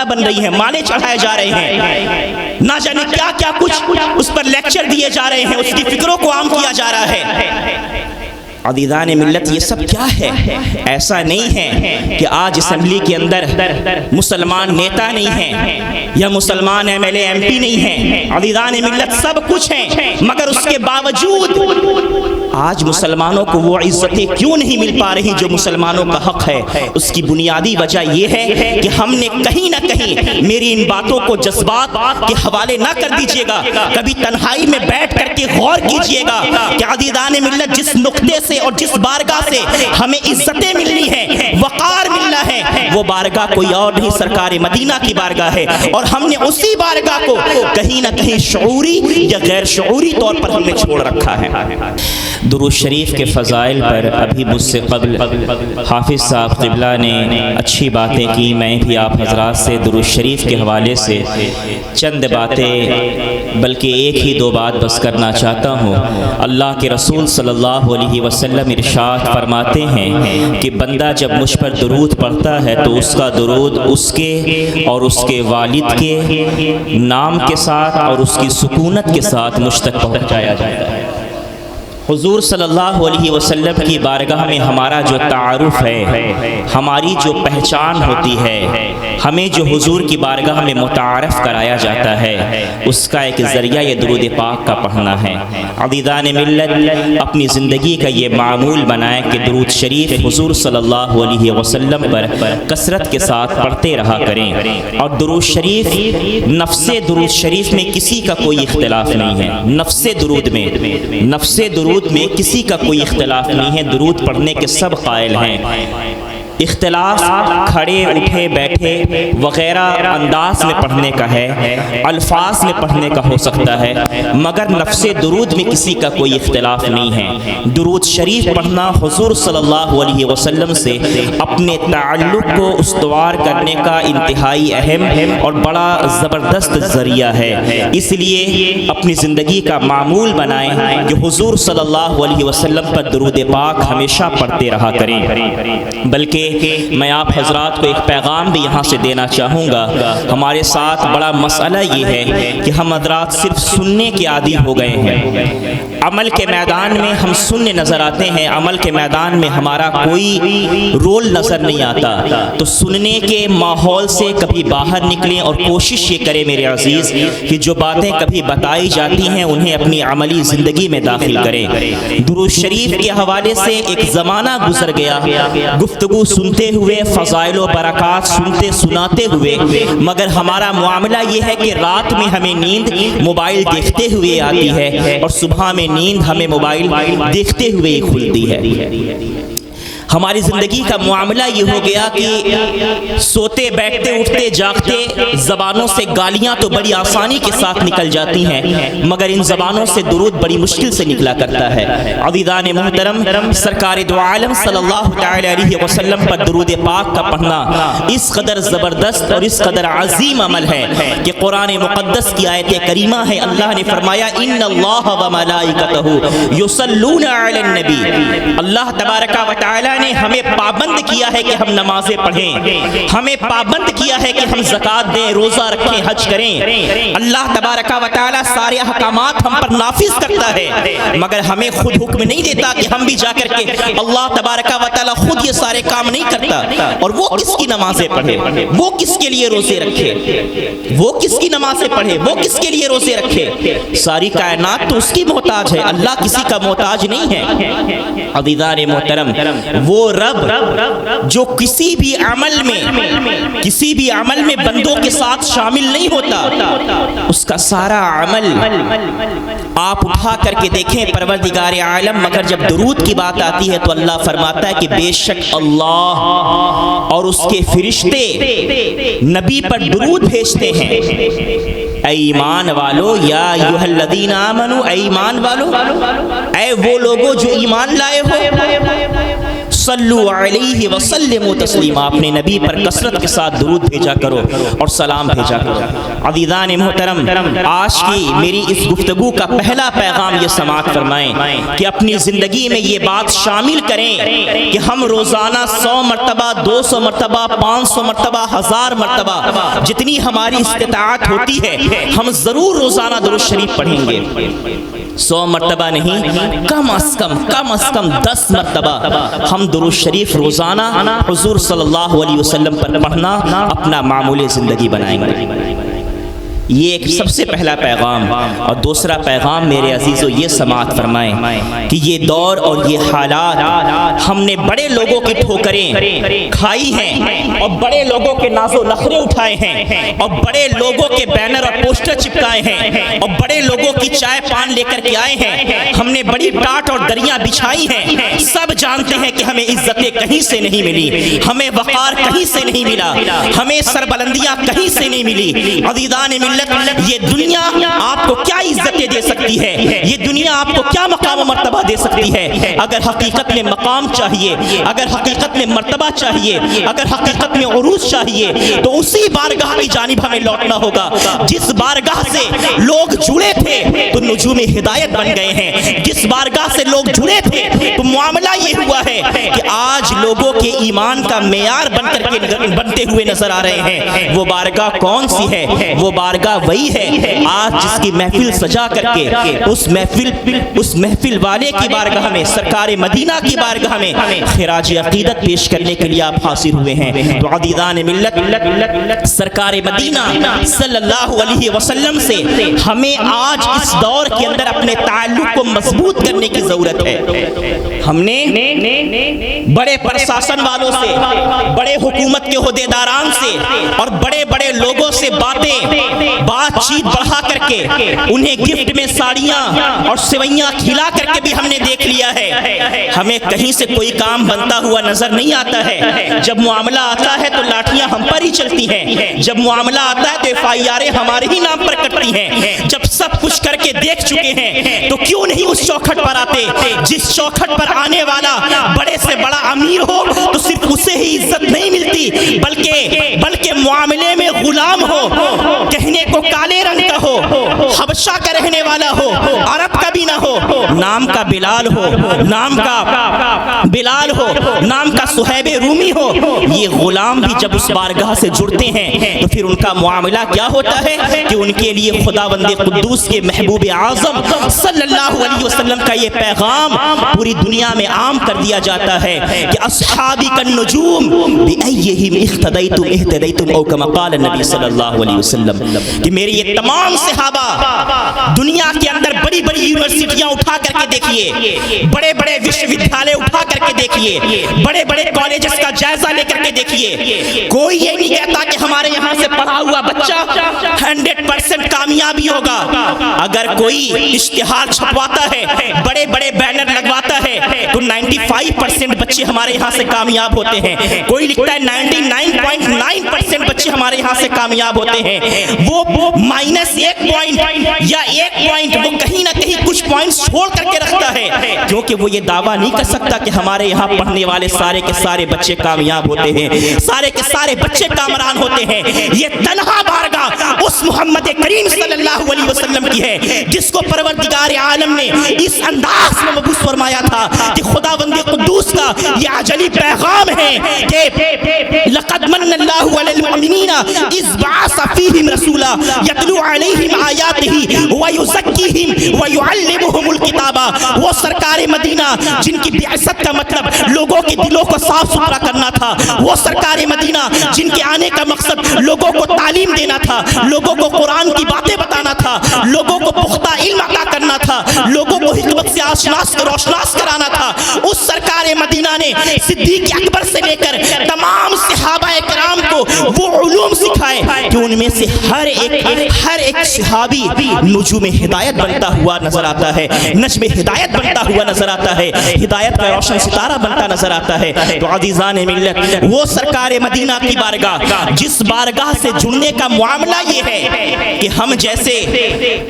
پارٹیاں بن رہی ہیں، مالے چڑھائے جا رہے ہیں، نہ جانے کیا کیا کچھ اس پر لیکچر دیے جا رہے ہیں، اس کی فکروں کو عام کیا جا رہا ہے۔ عزیزان ملت، یہ سب کیا ہے؟ ایسا نہیں ہے کہ آج اسمبلی کے اندر مسلمان نیتا نہیں ہیں یا مسلمان M L A M P نہیں ہیں۔ عزیزان ملت، سب کچھ ہیں، مگر اس کے باوجود آج مسلمانوں کو وہ عزتیں کیوں نہیں مل پا رہی جو مسلمانوں کا حق ہے؟ اس کی بنیادی وجہ یہ ہے کہ ہم نے کہیں نہ کہیں، میری ان باتوں کو جذبات کے حوالے نہ کر دیجیے گا، کبھی تنہائی میں بیٹھ کر کے غور کیجیے گا کہ عزیزان ملت، جس نقطے سے اور جس بارگاہ سے ہمیں عزتیں ملنی ہیں، وقار ملنا ہے، وہ بارگاہ کوئی اور نہیں، سرکار مدینہ کی بارگاہ ہے، اور ہم نے اسی بارگاہ کو کہیں نہ کہیں شعوری یا غیر شعوری طور پر ہم نے چھوڑ رکھا ہے۔ درود شریف کے فضائل پر ابھی مجھ سے قبل حافظ صاحب قبلہ نے اچھی باتیں کی، میں بھی آپ حضرات سے درود شریف کے حوالے سے چند باتیں، بلکہ ایک ہی دو بات بس کرنا چاہتا ہوں۔ اللہ کے رسول صلی اللہ علیہ وسلم ارشاد فرماتے ہیں کہ بندہ جب مجھ پر درود پڑھتا ہے تو اس کا درود اس کے اور اس کے والد کے نام کے ساتھ اور اس کی سکونت کے ساتھ مجھ تک پہنچایا جاتا ہے۔ حضور صلی اللہ علیہ وسلم کی بارگاہ میں ہمارا جو تعارف ہے، ہماری جو پہچان ہوتی ہے، ہمیں جو حضور کی بارگاہ میں متعارف کرایا جاتا ہے، اس کا ایک ذریعہ یہ درود پاک کا پڑھنا ہے۔ عزیزان ملت، اپنی زندگی کا یہ معمول بنائیں کہ درود شریف حضور صلی اللہ علیہ وسلم پر کثرت کے ساتھ پڑھتے رہا کریں، اور درود شریف، نفس درود شریف میں کسی کا کوئی اختلاف نہیں ہے، نفس درود میں کسی کا کوئی اختلاف نہیں ہے، درود پڑھنے کے سب قائل ہیں۔ اختلاف کھڑے اٹھے بیٹھے وغیرہ انداز میں پڑھنے کا ہے، الفاظ میں پڑھنے کا ہو سکتا ہے، مگر نفس درود میں کسی کا کوئی اختلاف نہیں ہے۔ درود شریف پڑھنا حضور صلی اللہ علیہ وسلم سے اپنے تعلق کو استوار کرنے کا انتہائی اہم اور بڑا زبردست ذریعہ ہے۔ اس لیے اپنی زندگی کا معمول بنائیں کہ حضور صلی اللہ علیہ وسلم پر درود پاک ہمیشہ پڑھتے رہا کریں۔ بلکہ میں آپ حضرات کو ایک پیغام بھی یہاں سے دینا چاہوں گا۔ ہمارے ساتھ بڑا مسئلہ یہ ہے کہ ہم حضرات صرف سننے کے عادی ہو گئے ہیں، عمل کے میدان میں ہم سننے نظر آتے ہیں، عمل کے میدان میں ہمارا کوئی رول نظر نہیں آتا۔ تو سننے کے ماحول سے کبھی باہر نکلیں اور کوشش یہ کریں میرے عزیز کہ جو باتیں کبھی بتائی جاتی ہیں انہیں اپنی عملی زندگی میں داخل کریں۔ درود شریف کے حوالے سے ایک زمانہ گزر گیا، گفتگو سنتے ہوئے، فضائل و برکات سنتے سناتے ہوئے، مگر ہمارا معاملہ یہ ہے کہ رات میں ہمیں نیند موبائل دیکھتے ہوئے آتی ہے اور صبح میں نیند ہمیں موبائل دیکھتے ہوئے ہی کھلتی ہے۔ ہماری زندگی کا معاملہ یہ ہو گیا کہ سوتے بیٹھتے اٹھتے جاگتے زبانوں سے گالیاں تو بڑی آسانی کے ساتھ نکل جاتی ہیں، مگر ان زبانوں سے درود بڑی مشکل سے نکلا کرتا ہے۔ عزیزان محترم، سرکار دو عالم صلی اللہ تعالی علیہ وسلم پر درود پاک کا پڑھنا اس قدر زبردست اور اس قدر عظیم عمل ہے کہ قرآن مقدس کی آیت کریمہ ہے، اللہ نے فرمایا ان اللہ و ملائکتہ یصلون علی النبی۔ اللہ تبارک و تعالی نے ہمیں پابند کیا ہے کہ ہم نمازیں پڑھیں، ہمیں پابند کیا ہے کہ ہم زکوٰۃ دیں، روزہ رکھیں، حج کریں۔ اللہ تبارک و تعالی سارے احکامات ہم پر نافذ کرتا ہے، مگر ہمیں خود حکم نہیں دیتا کہ ہم بھی جا کر کے اللہ تبارک و تعالی خود یہ سارے کام نہیں کرتا۔ اور وہ کس کی نمازیں پڑھے، وہ کس کے لیے روزے رکھے، وہ کس کی نمازیں پڑھے، وہ کس کے لیے روزے رکھے؟ ساری کائنات تو اس کی محتاج ہے، اللہ کسی کا محتاج نہیں ہے۔ عزیزان محترم، وہ رب جو کسی بھی عمل میں بندوں کے ساتھ شامل نہیں ہوتا، اس کا سارا عمل آپ اٹھا کر کے دیکھیں پروردگار عالم، مگر جب درود کی بات آتی ہے تو اللہ فرماتا ہے کہ بے شک اللہ اور اس کے فرشتے نبی پر درود بھیجتے ہیں۔ اے ایمان والو، یا ایھا الذین آمنو، اے ایمان والو، اے وہ لوگو جو ایمان لائے ہو، صلو علیہ وسلموا تسلیما، اپنے نبی پر کثرت کے ساتھ درود بھیجا کرو اور سلام بھیجا کرو۔ عزیزان محترم، آج کی میری اس گفتگو کا پہلا پیغام یہ سماعت فرمائیں کہ اپنی زندگی میں یہ بات شامل کریں کہ ہم روزانہ 100 مرتبہ، 200 مرتبہ، 500 مرتبہ، 1000 مرتبہ، جتنی ہماری استطاعت ہوتی ہے ہم ضرور روزانہ درود شریف پڑھیں گے۔ 100 مرتبہ نہیں، کم از کم 10 مرتبہ ہم درود شریف روزانہ حضور صلی اللہ علیہ وسلم پر پڑھنا اپنا معمول زندگی بنائیں گے۔ یہ ایک سب سے پہلا پیغام۔ اور دوسرا پیغام میرے عزیزو یہ سماعت فرمائیں کہ یہ دور اور یہ حالات، ہم نے بڑے لوگوں کی ٹھوکریں کھائی ہیں اور بڑے لوگوں کے ناز و نخرے اٹھائے ہیں اور بڑے لوگوں کے بینر اور پوسٹر چپکائے ہیں اور بڑے لوگوں کی چائے پان لے کر کے آئے ہیں، ہم نے بڑی ٹاٹ اور دریاں بچھائی ہیں۔ سب جانتے ہیں کہ ہمیں عزتیں کہیں سے نہیں ملی، ہمیں وقار کہیں سے نہیں ملا، ہمیں سربلندیاں کہیں سے نہیں ملی۔ عزیزان ملت، یہ دنیا آپ کو کیا عزتیں دے سکتی ہے، یہ دنیا آپ کو کیا مقام و مرتبہ دے سکتی ہے؟ اگر حقیقت میں مقام چاہیے، اگر حقیقت میں مرتبہ چاہیے، اگر حقیقت میں عروج چاہیے تو اسی بارگاہ کی جانب ہمیں لوٹنا ہوگا جس بارگاہ سے لوگ جڑے تھے تو نجوم ہدایت بن گئے ہیں، جس بارگاہ سے لوگ جڑے تھے تو معاملہ یہ ہوا ہے کہ آج لوگوں کے ایمان کا معیار بن کر کے بنتے ہوئے نظر آ رہے ہیں۔ وہ بارگاہ کون سی ہے؟ وہ بارگاہ وہی ہے آج جس کی محفل سجا کر کے اس محفل والے کی بارگاہ میں، سرکار مدینہ کی بارگاہ میں خراج عقیدت پیش کرنے کے لیے آپ حاضر ہوئے ہیں۔ تو عزیزان ملت، سرکار مدینہ صلی اللہ علیہ وسلم سے ہمیں آج اس دور کے اندر اپنے تعلق کو مضبوط کرنے کی ضرورت ہے۔ ہم نے بڑے پرشاسن والوں سے، بڑے حکومت کے عہدیداران سے اور بڑے بڑے لوگوں سے بات چیت بڑھا کر کے انہیں گفٹ میں ساڑیاں اور سوئیاں کھلا کر کے بھی ہم نے دیکھ لیا ہے۔ ہمیں کہیں سے کوئی کام بنتا ہوا نظر نہیں آتا ہے۔ جب معاملہ آتا ہے تو لاٹھیاں ہم پر ہی چلتی ہیں، جب معاملہ آتا ہے تو FIR ہمارے ہی نام پر کٹتی ہیں۔ جب سب کچھ کر کے دیکھ چکے ہیں تو کیوں نہیں اس چوکھٹ پر آتے؟ جس چوکھٹ پر آنے والا بڑے سے بڑا امیر ہو تو صرف اسے ہی عزت نہیں ملتی، بلکہ معاملے میں غلام ہو، کہنے کو کالے رنگ کا ہو، حبشہ کا رہنے والا ہو، عرب کا بھی نہ ہو، نام کا بلال ہو، نام کا صہیب رومی ہو، یہ غلام بھی جب اس بارگاہ سے جڑتے ہیں تو پھر ان کا معاملہ کیا ہوتا ہے کہ ان کے لیے خداوند قدوس کے محبوب اعظم صلی اللہ علیہ وسلم کا یہ پیغام پوری دنیا میں عام کر دیا جاتا ہے کہ اصحابی کالنجوم بأیہم اقتدیتم اہتدیتم، او کما قال النبی صلی اللہ علیہ وسلم، کہ میرے یہ تمام صحابہ دنیا کے اندر بڑی بڑی یونیورسٹیاں اٹھا کر کے دیکھیے، بڑے بڑے وشوودیالیہ اٹھا کر کے دیکھیے، بڑے بڑے کالجز کا جائزہ لے کر کے دیکھیے، کوئی یہ نہیں کہتا کہ ہمارے یہاں سے پڑھا ہوا بچہ 100% کامیابی ہوگا۔ اگر کوئی اشتہار چھپواتا ہے، بڑے بڑے بینر لگواتا ہے تو 95% بچے ہمارے یہاں سے کامیاب ہوتے ہیں۔ کوئی لکھتا ہے 99.9% بچے ہمارے یہاں سے کامیاب ہوتے ہیں۔ وہ -1 پوائنٹ یا 1 پوائنٹ وہ کہیں نہ کہیں کچھ پوائنٹس چھوڑ کر کے رکھتا ہے، کیونکہ وہ یہ دعویٰ نہیں کر سکتا کہ ہمارے یہاں پڑھنے والے سارے کے سارے بچے کامیاب ہوتے ہیں، سارے کے سارے بچے کامران ہوتے ہیں۔ یہ تنہا بارگاہ اس محمد کریم صلی اللہ علیہ وسلم کی ہے جس کو پروردگار عالم نے اس انداز میں مبعوث فرمایا تھا کہ خداوند قدوس کا یہ اجلی پیغام ہے کہ لقد من اللہ علی المؤمنین اذ بعث فیہم رسولا یتلو علیہم آیاتہ ویزکیہم ویعلمہم الکتاب۔ وہ سرکار مدینہ جن کی بعثت کا مطلب لوگوں کے دلوں کو صاف ستھرا کرنا تھا، وہ سرکار مدینہ جن کے آنے کا مقصد لوگوں کو تعلیم دینا تھا، لوگوں کو قرآن کی باتیں بتانا تھا، لوگوں کو پختہ علم عطا کرنا تھا، لوگوں کو حکمت سے روشناس کرانا تھا۔ اس سرکار مدینہ نے صدیق اکبر سے لے کر تمام صحابہ کرام کو وہ علوم سکھائے اٹھائے کہ ان میں سے ہر ایک صحابی نجوم ہدایت بنتا ہوا نظر آتا ہے، نجم ہدایت بنتا ہوا نظر آتا ہے، ہدایت کا روشن ستارہ بنتا نظر آتا ہے۔ تو عزیزان ملت، وہ سرکار مدینہ کی بارگاہ، جس بارگاہ سے جڑنے کا معاملہ یہ ہے کہ ہم جیسے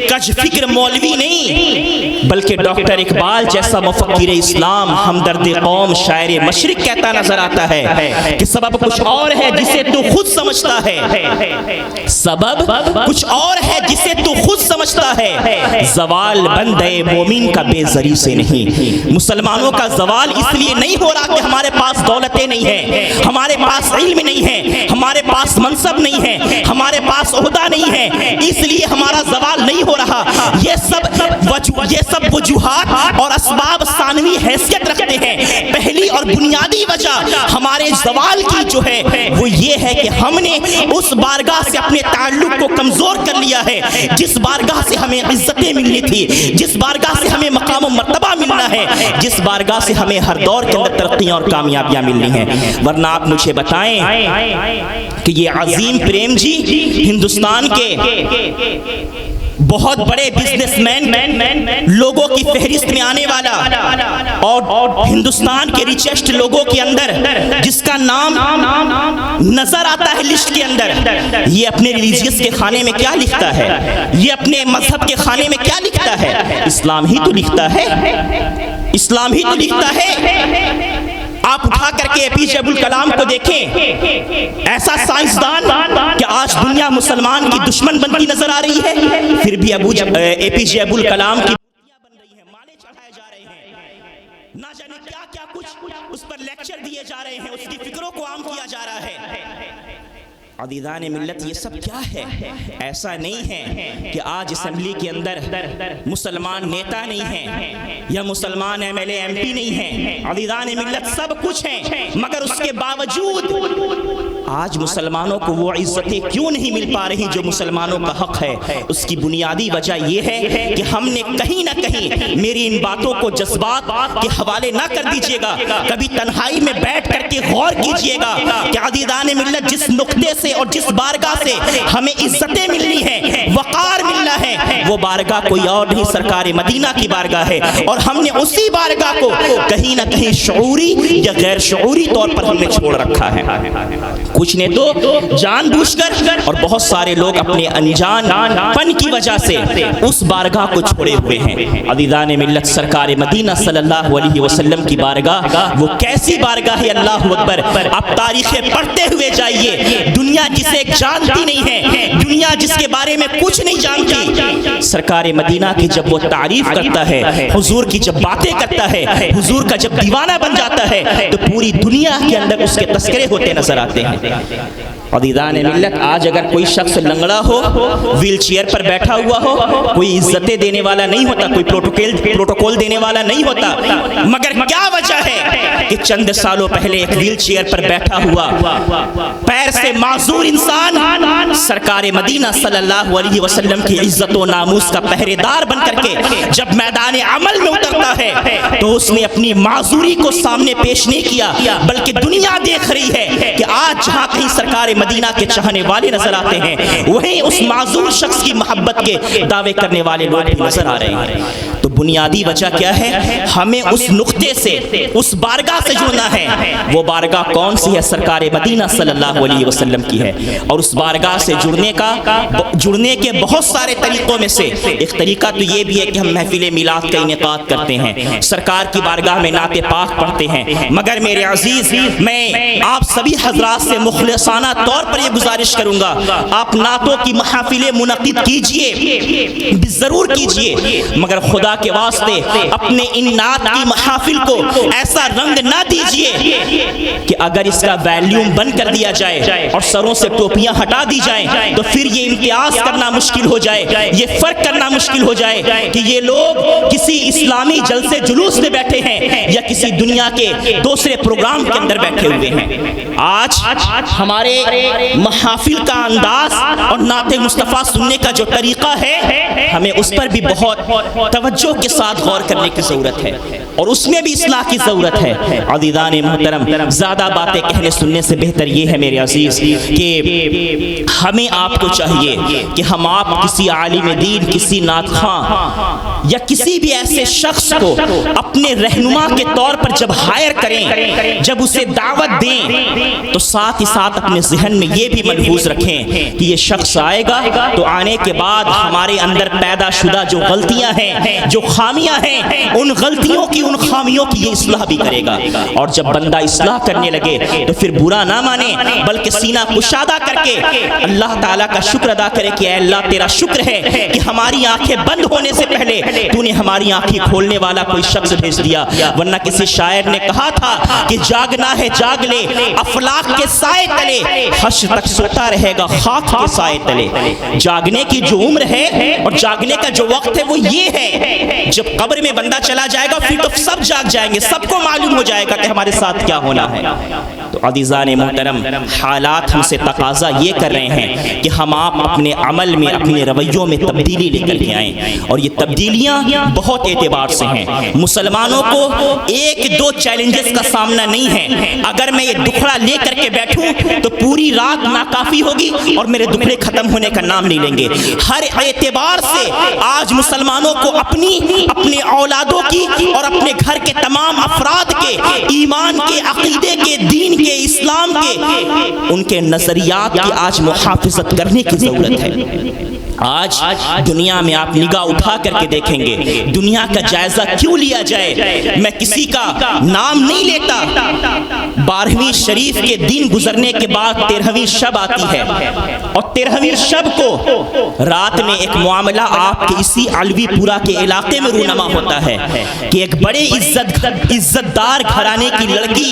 کج فکر مولوی نہیں بلکہ ڈاکٹر اقبال جیسا مفکر اسلام، ہمدرد قوم، شاعر مشرق کہتا نظر آتا ہے کہ سبب کچھ اور ہے جسے تو خود سمجھتا ہے، سبب کچھ اور ہے جسے تو خود سمجھتا ہے، زوال بندے مومن کا بے زری سے نہیں۔ مسلمانوں کا زوال اس لیے نہیں ہو رہا کہ ہمارے پاس دولتیں نہیں ہیں، ہمارے پاس علم نہیں ہے، ہمارے پاس منصب نہیں ہے، ہمارے پاس عہدہ نہیں ہے، اس لیے ہمارا زوال نہیں ہو رہا۔ یہ سب وجوہات اور اسباب ثانوی حیثیت رکھتے ہیں۔ پہلی اور بنیادی وجہ ہمارے زوال کی جو ہے وہ یہ ہے کہ ہم نے اس بارگاہ سے اپنے تعلق کو کمزور کر لیا ہے، جس بارگاہ سے ہمیں عزتیں ملنی تھی، جس بارگاہ سے ہمیں مقام و مرتبہ ملنا ہے، جس بارگاہ سے ہمیں ہر دور کے اندر ترقیاں اور کامیابیاں ملنی ہیں۔ ورنہ آپ مجھے بتائیں کہ یہ عظیم پریم جی ہندوستان کے بہت بڑے بزنس مین، لوگوں کی فہرست میں آنے والا اور ہندوستان کے ریچسٹ لوگوں کے اندر جس کا نام نظر آتا ہے لسٹ کے اندر، یہ اپنے ریلیجیس کے خانے میں کیا لکھتا ہے؟ یہ اپنے مذہب کے خانے میں کیا لکھتا ہے؟ اسلام ہی تو لکھتا ہے، اسلام ہی تو لکھتا ہے۔ آپ اٹھا کر کے اے پی جے ابوالکلام کو دیکھیں، ایسا سائنسدان کہ آج دنیا مسلمان کی دشمن بنتی نظر آ رہی ہے، پھر بھی اے پی جے ابوالکلام کی بن رہی ہیں، مالے چڑھائے جا رہے ہیں، نہ جانے کیا کیا کچھ اس پر لیکچر دیے جا رہے ہیں، اس کی فکروں کو عام کیا جا رہا ہے۔ عزیزان ملت، یہ سب کیا ہے؟ ایسا نہیں ہے کہ آج اسمبلی کے اندر مسلمان نیتا نہیں ہیں یا مسلمان M L A M P نہیں ہیں۔ عزیزان ملت، سب کچھ ہیں، مگر اس کے باوجود آج مسلمانوں کو وہ عزتیں کیوں نہیں مل پا رہی جو مسلمانوں کا حق ہے؟ اس کی بنیادی وجہ یہ ہے کہ ہم نے کہیں نہ کہیں، میری ان باتوں کو جذبات کے حوالے نہ کر دیجئے گا، کبھی تنہائی میں بیٹھ کر کے غور کیجئے گا کہ عزیزان ملت، جس نقطے سے اور جس بارگاہ سے ہمیں عزتیں ملنی ہیں، وقار ملنا ہے، وہ بارگاہ کوئی اور نہیں، سرکار مدینہ کی بارگاہ ہے، اور ہم نے اسی بارگاہ کو کہیں نہ کہیں شعوری یا غیر شعوری طور پر ہم نے چھوڑ رکھا ہے۔ کچھ نے تو جان بوجھ کر اور بہت سارے لوگ اپنے انجان پن کی وجہ سے اس بارگاہ کو چھوڑے ہوئے ہیں۔ عزیزان ملت، سرکار مدینہ صلی اللہ علیہ وسلم کی بارگاہ وہ کیسی بارگاہ ہے؟ اللہ اکبر! آپ تاریخیں پڑھتے ہوئے جائیے، دنیا جسے جانتی نہیں ہے، دنیا جس کے بارے میں کچھ نہیں جانتی، سرکار مدینہ کی جب وہ تعریف کرتا ہے، حضور کی جب باتیں کرتا ہے، حضور کا جب دیوانہ بن جاتا ہے، تو پوری دنیا کے اندر اس کے تذکرے ہوتے نظر آتے ہیں۔ عزیزان ملت، آج اگر کوئی شخص لنگڑا ہو، ویل چیئر پر بیٹھا ہوا ہو، کوئی عزتیں دینے والا نہیں ہوتا، کوئی پروٹوکول دینے والا نہیں ہوتا، مگر کیا وجہ ہے کہ چند سالوں پہلے ایک ویل چیئر پر بیٹھا ہوا پیر سے معذور انسان سرکار مدینہ صلی اللہ علیہ وسلم کی عزت و ناموس کا پہرے دار بن کر کے جب میدان عمل میں اترتا ہے تو اس نے اپنی معذوری کو سامنے پیش نہیں کیا، بلکہ دنیا دیکھ رہی ہے کہ آج جہاں کہیں سرکار مدینہ کے چاہنے والے نظر آتے ہیں، وہیں اس معذور شخص کی محبت کے دعوے کرنے والے لوگ بھی نظر آ رہے ہیں۔ تو بنیادی وجہ کیا ہے؟ ہمیں اس نقطے سے، اس بارگاہ سے جڑنا ہے۔ وہ بارگاہ کون سی ہے؟ سرکار مدینہ صلی اللہ علیہ وسلم کی ہے، اور اس بارگاہ سے جڑنے کے بہت سارے طریقوں میں سے ایک طریقہ تو یہ بھی ہے کہ ہم محفل میلاد کا انعقاد کرتے ہیں، سرکار کی بارگاہ میں نعت پاک پڑھتے ہیں، مگر میرے عزیز، میں آپ سبھی حضرات سے مخلصانہ طور پر یہ گزارش کروں گا، آپ نعتوں کی محافلیں منعقد کیجئے، ضرور کیجئے، مگر خدا کے واسطے اپنے ان نعت کی محافل کو ایسا رنگ نہ دیجئے کہ اگر اس کا ویلیوم بند کر دیا جائے اور سروں سے ٹوپیاں ہٹا دی جائیں تو پھر یہ امتیاز کرنا مشکل ہو جائے، یہ فرق کرنا مشکل ہو جائے کہ یہ لوگ کسی اسلامی جلسے جلوس میں بیٹھے ہیں یا کسی دنیا کے دوسرے پروگرام کے اندر بیٹھے ہوئے ہیں۔ آج ہمارے محافل کا انداز اور نعت مصطفیٰ سننے کا جو طریقہ ہے ہمیں اس پر بھی بہت توجہ کے ساتھ غور کرنے کی ضرورت ہے اور اس میں بھی اصلاح کی ضرورت ہے۔ عزیزان محترم، زیادہ باتیں کہنے سننے سے بہتر یہ ہے میرے عزیز کہ ہمیں آپ کو چاہیے کہ ہم آپ کسی عالم دین، کسی نعت خواں یا کسی بھی ایسے شخص کو اپنے رہنما کے طور پر جب ہائر کریں، جب اسے دعوت دیں، تو ساتھ ہی ساتھ اپنے ذہن میں یہ بھی ملحوظ رکھیں کہ یہ شخص آئے گا تو آنے کے بعد ہمارے اندر پیدا شدہ جو غلطیاں ہیں، جو خامیاں ہیں، ان غلطیوں کی، ان خامیوں کی یہ اصلاح بھی کرے گا۔ اور جب بندہ اصلاح کرنے لگے تو پھر برا نہ مانے بلکہ سینہ کشادہ کر کے اللہ تعالیٰ کا شکر ادا کرے کہ اے اللہ تیرا شکر ہے کہ ہماری آنکھیں بند ہونے سے پہلے تو نے ہماری آنکھیں کھولنے والا کوئی شخص بھیج دیا، ورنہ کسی شاعر نے کہا تھا کہ جاگنا ہے جاگ لے افلاک کے سائے تلے، حشر تک سوتا رہے گا خاک کے سائے تلے۔ جاگنے کی جو عمر ہے اور جاگنے کا جو وقت ہے وہ یہ ہے، جب قبر میں بندہ چلا جائے گا پھر تو سب جاگ جائیں گے، سب کو معلوم ہو جائے گا کہ ہمارے ساتھ کیا ہونا ہے۔ تو عزیزان محترم، حالات ہم سے تقاضا یہ کر رہے ہیں کہ ہم آپ اپنے عمل میں، اپنے رویوں میں تبدیلی لے کر کے آئیں، اور یہ تبدیلیاں بہت اعتبار سے ہیں۔ مسلمانوں کو ایک دو چیلنجز کا سامنا نہیں ہے، اگر میں یہ دکھڑا لے کر کے بیٹھوں تو پوری رات ناکافی ہوگی اور میرے دکھڑے ختم ہونے کا نام نہیں لیں گے۔ ہر اعتبار سے آج مسلمانوں کو اپنے اولادوں کی اور اپنے گھر کے تمام افراد کے ایمان کے، عقیدے کے، دین کے، اسلام کے، ان کے نظریات کی آج محافظت کرنے کی ضرورت ہے۔ آج دنیا میں آپ نگاہ اٹھا کر کے دیکھیں گے، دنیا کا جائزہ کیوں لیا جائے؟ میں کسی کا نام نہیں لیتا، 12ویں شریف کے دن گزرنے کے بعد 13ویں شب آتی ہے، اور 13ویں شب کو رات میں ایک معاملہ آپ کے اسی علوی پورا کے علاقے میں رونما ہوتا ہے کہ ایک بڑے عزت دار گھرانے کی لڑکی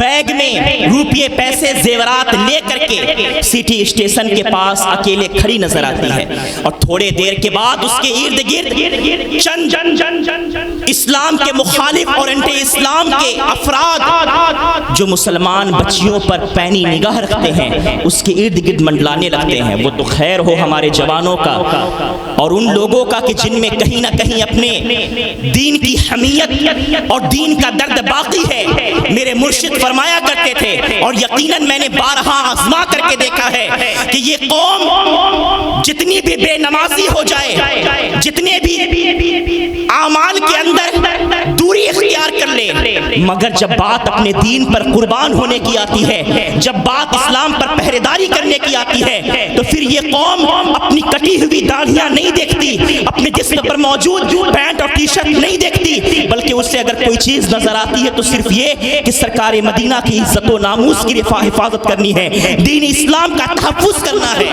بیگ میں روپیے، پیسے، زیورات لے کر کے سٹی اسٹیشن کے پاس اکیلے کھڑی نظر آتی ہے، اور تھوڑے دیر کے بعد اس کے ارد گرد چند اسلام کے مخالف اور انٹی اسلام کے افراد جو مسلمان بچیوں پر پینی نگاہ رکھتے ہیں اس کے ارد گرد منڈلانے لگتے ہیں۔ وہ تو خیر ہو ہمارے جوانوں کا اور ان لوگوں کا کہ جن میں کہیں نہ کہیں اپنے دین کی حمیت اور دین کا درد باقی ہے۔ میرے مرشد فرمایا کرتے تھے، اور یقیناً میں نے بارہا آزما کر کے دیکھا ہے کہ یہ قوم جتنی بھی بے نمازی ہو جائے، جتنے بھی اعمال کے اندر دوری اختیار کر لے، مگر جب بات اپنے دین پر قربان ہونے کی آتی ہے، جب بات اسلام پر پہرے داری کرنے کی آتی ہے، تو پھر یہ قوم اپنی کٹی ہوئی داڑھیاں نہیں دیکھتی، اپنے جسم پر موجود پینٹ اور ٹی شرٹ نہیں دیکھتی، بلکہ اس سے اگر کوئی چیز نظر آتی ہے تو صرف یہ کہ سرکار مدینہ کی عزت و ناموس کی حفاظت کرنی ہے، دین اسلام کا تحفظ کرنا ہے۔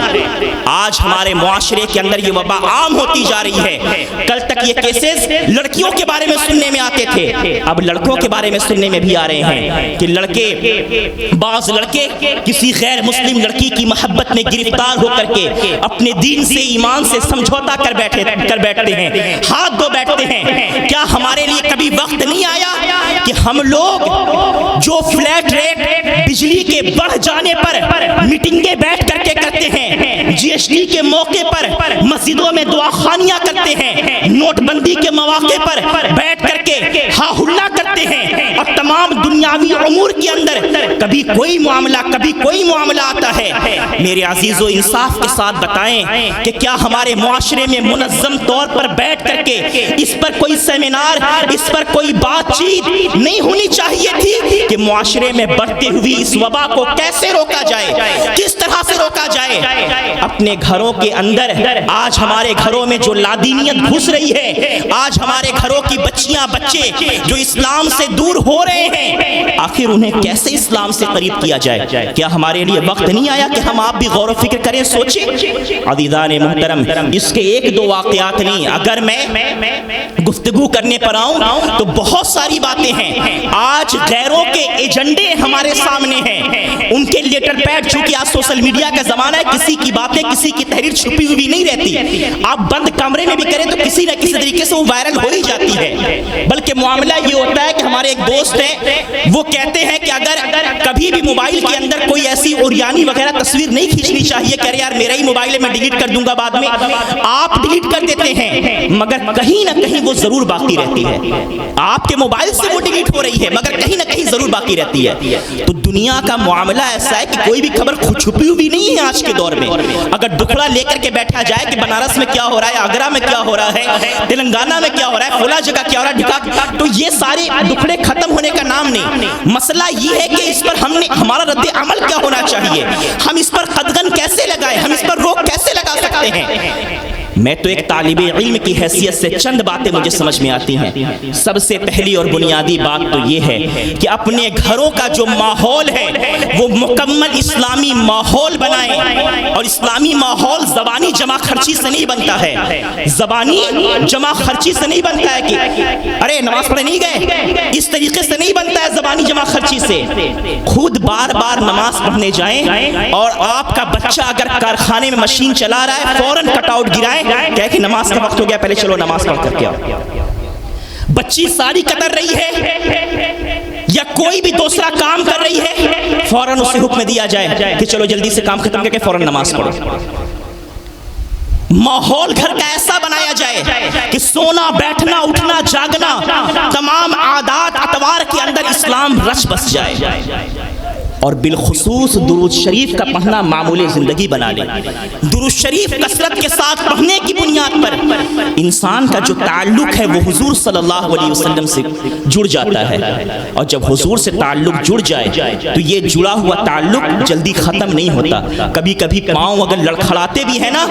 آج ہمارے معاشرے کے اندر یہ وبا عام ہوتی جا رہی ہے۔ کل تک یہ کیسز لڑکیوں کے بارے میں سننے میں آتے تھے، اب لڑکوں کے بارے میں سننے میں بھی آ رہے ہیں کہ بعض لڑکے کسی غیر مسلم لڑکی کی محبت میں گرفتار ہو کر کے اپنے دین سے، ایمان سے سمجھوتا کر بیٹھتے ہیں، ہاتھ دھو بیٹھتے ہیں۔ کیا ہمارے لیے کبھی وقت نہیں آیا کہ ہم لوگ جو فلیٹ ریٹ بجلی کے بڑھ جانے پر میٹنگیں بیٹھ کر کے کرتے ہیں، جی ایس ٹی کے موقع پر مسجدوں میں دعا خانیاں کرتے ہیں، نوٹ بندی کے مواقع پر بیٹھ کر کے ہا ہلا کرتے ہیں، اور تمام دنیاوی امور کے اندر کبھی کوئی معاملہ آتا ہے، میرے عزیزو انصاف کے ساتھ بتائیں کہ کیا ہمارے معاشرے میں منظم طور پر بیٹھ کر کے اس پر کوئی سیمینار، اس پر کوئی بات چیت نہیں ہونی چاہیے تھی کہ معاشرے میں بڑھتی ہوئی اس وبا کو کیسے روکا جائے، کس طرح سے روکا جائے؟ اپنے گھروں کے اندر آج ہمارے گھروں میں جو لادینیت گھس رہی ہے، آج ہمارے گھروں کی بچیاں، بچے جو اسلام سے دور ہو رہے ہیں، آخر انہیں کیسے اسلام سے قریب کیا جائے؟ کیا ہمارے لیے وقت نہیں آیا کہ ہم آپ بھی غور و فکر کریں، سوچیں؟ عزیزان محترم، اس کے ایک دو واقعات نہیں، اگر میں گفتگو کرنے پر آؤں تو بہت ساری باتیں ہیں۔ آج غیروں کے ایجنڈے ہمارے سامنے ہیں، ان کے لیٹر پیڈ، چونکہ آج سوشل میڈیا کا زمانہ ہے، کسی کی باتیں، کسی کی تحریر چھپی ہوئی نہیں رہتی، آپ بند کمرے میں بھی کریں تو کسی نہ کسی طریقے سے وہ وائرل ہو ہی جاتی ہے۔ بلکہ معاملہ یہ ہوتا ہے کہ ہمارے ایک دوست ہیں، وہ کہتے ہیں کہ اگر کبھی بھی موبائل کے اندر کوئی ایسی اوریانی وغیرہ تصویر نہیں کھینچنی چاہیے کہ یار میرا ہی موبائل ہے میں ڈیلیٹ کر دوں گا بعد میں. آپ ڈیلیٹ کر دیتے ہیں مگر کہیں نہ کہیں وہ ضرور باقی رہتی ہے. آپ کے موبائل سے وہ ڈیلیٹ ہو رہی ہے مگر کہیں نہ کہیں ضرور باقی رہتی ہے. تو دنیا کا معاملہ ایسا ہے کہ کوئی بھی خبر چھپی ہوئی نہیں ہے آج کے دور میں. اگر دکھڑا لے کر کے بیٹھا جائے کہ بنارس میں کیا ہو رہا ہے, آگرہ میں کیا ہو رہا ہے, تلنگانہ میں کیا ہو رہا ہے, فلاں جگہ کیا ہو رہا ہے, تو یہ سارے دکھڑے ختم ہونے کا نام نہیں. مسئلہ یہ ہے کہ اس پر ہمارا رد عمل کیا ہونا چاہیے, ہم اس پر قدغن کیسے لگائیں, ہم اس پر روک کیسے لگا سکتے ہیں. میں تو ایک طالب علم کی حیثیت سے چند باتیں مجھے سمجھ میں آتی ہیں. سب سے پہلی اور بنیادی بات تو یہ ہے کہ اپنے گھروں کا جو ماحول ہے وہ مکمل اسلامی ماحول بنائیں. اور اسلامی ماحول زبانی جمع خرچی سے نہیں بنتا ہے, زبانی جمع خرچی سے نہیں بنتا ہے کہ ارے نماز پڑھنے نہیں گئے, اس طریقے سے نہیں بنتا ہے. زبانی جمع خرچی سے خود بار بار نماز پڑھنے جائیں, اور آپ کا بچہ اگر کارخانے میں مشین چلا رہا ہے فوراً کٹ آؤٹ گرائیں کہ نماز کا وقت ہو گیا, پہلے چلو نماز پڑھ کر کے آؤ. بچی ساڑی قطر رہی ہے یا کوئی بھی دوسرا کام کر رہی ہے, فوراً اسے حکم دیا جائے کہ چلو جلدی سے کام ختم کر کے فوراً نماز پڑھو. ماحول گھر کا ایسا بنایا جائے کہ سونا بیٹھنا اٹھنا جاگنا تمام عادات اطوار کے اندر اسلام رچ بس جائے. اور بالخصوص درود شریف کا پڑھنا معمول زندگی بنا لیں. درود شریف کثرت کے ساتھ پڑھنے کی بنیاد پر انسان کا جو تعلق ہے وہ حضور صلی اللہ علیہ وسلم سے جڑ جاتا ہے. اور جب حضور سے تعلق جڑ جائے تو یہ جڑا ہوا تعلق جلدی ختم نہیں ہوتا. کبھی کبھی پاؤں اگر لڑکھڑاتے بھی ہیں نا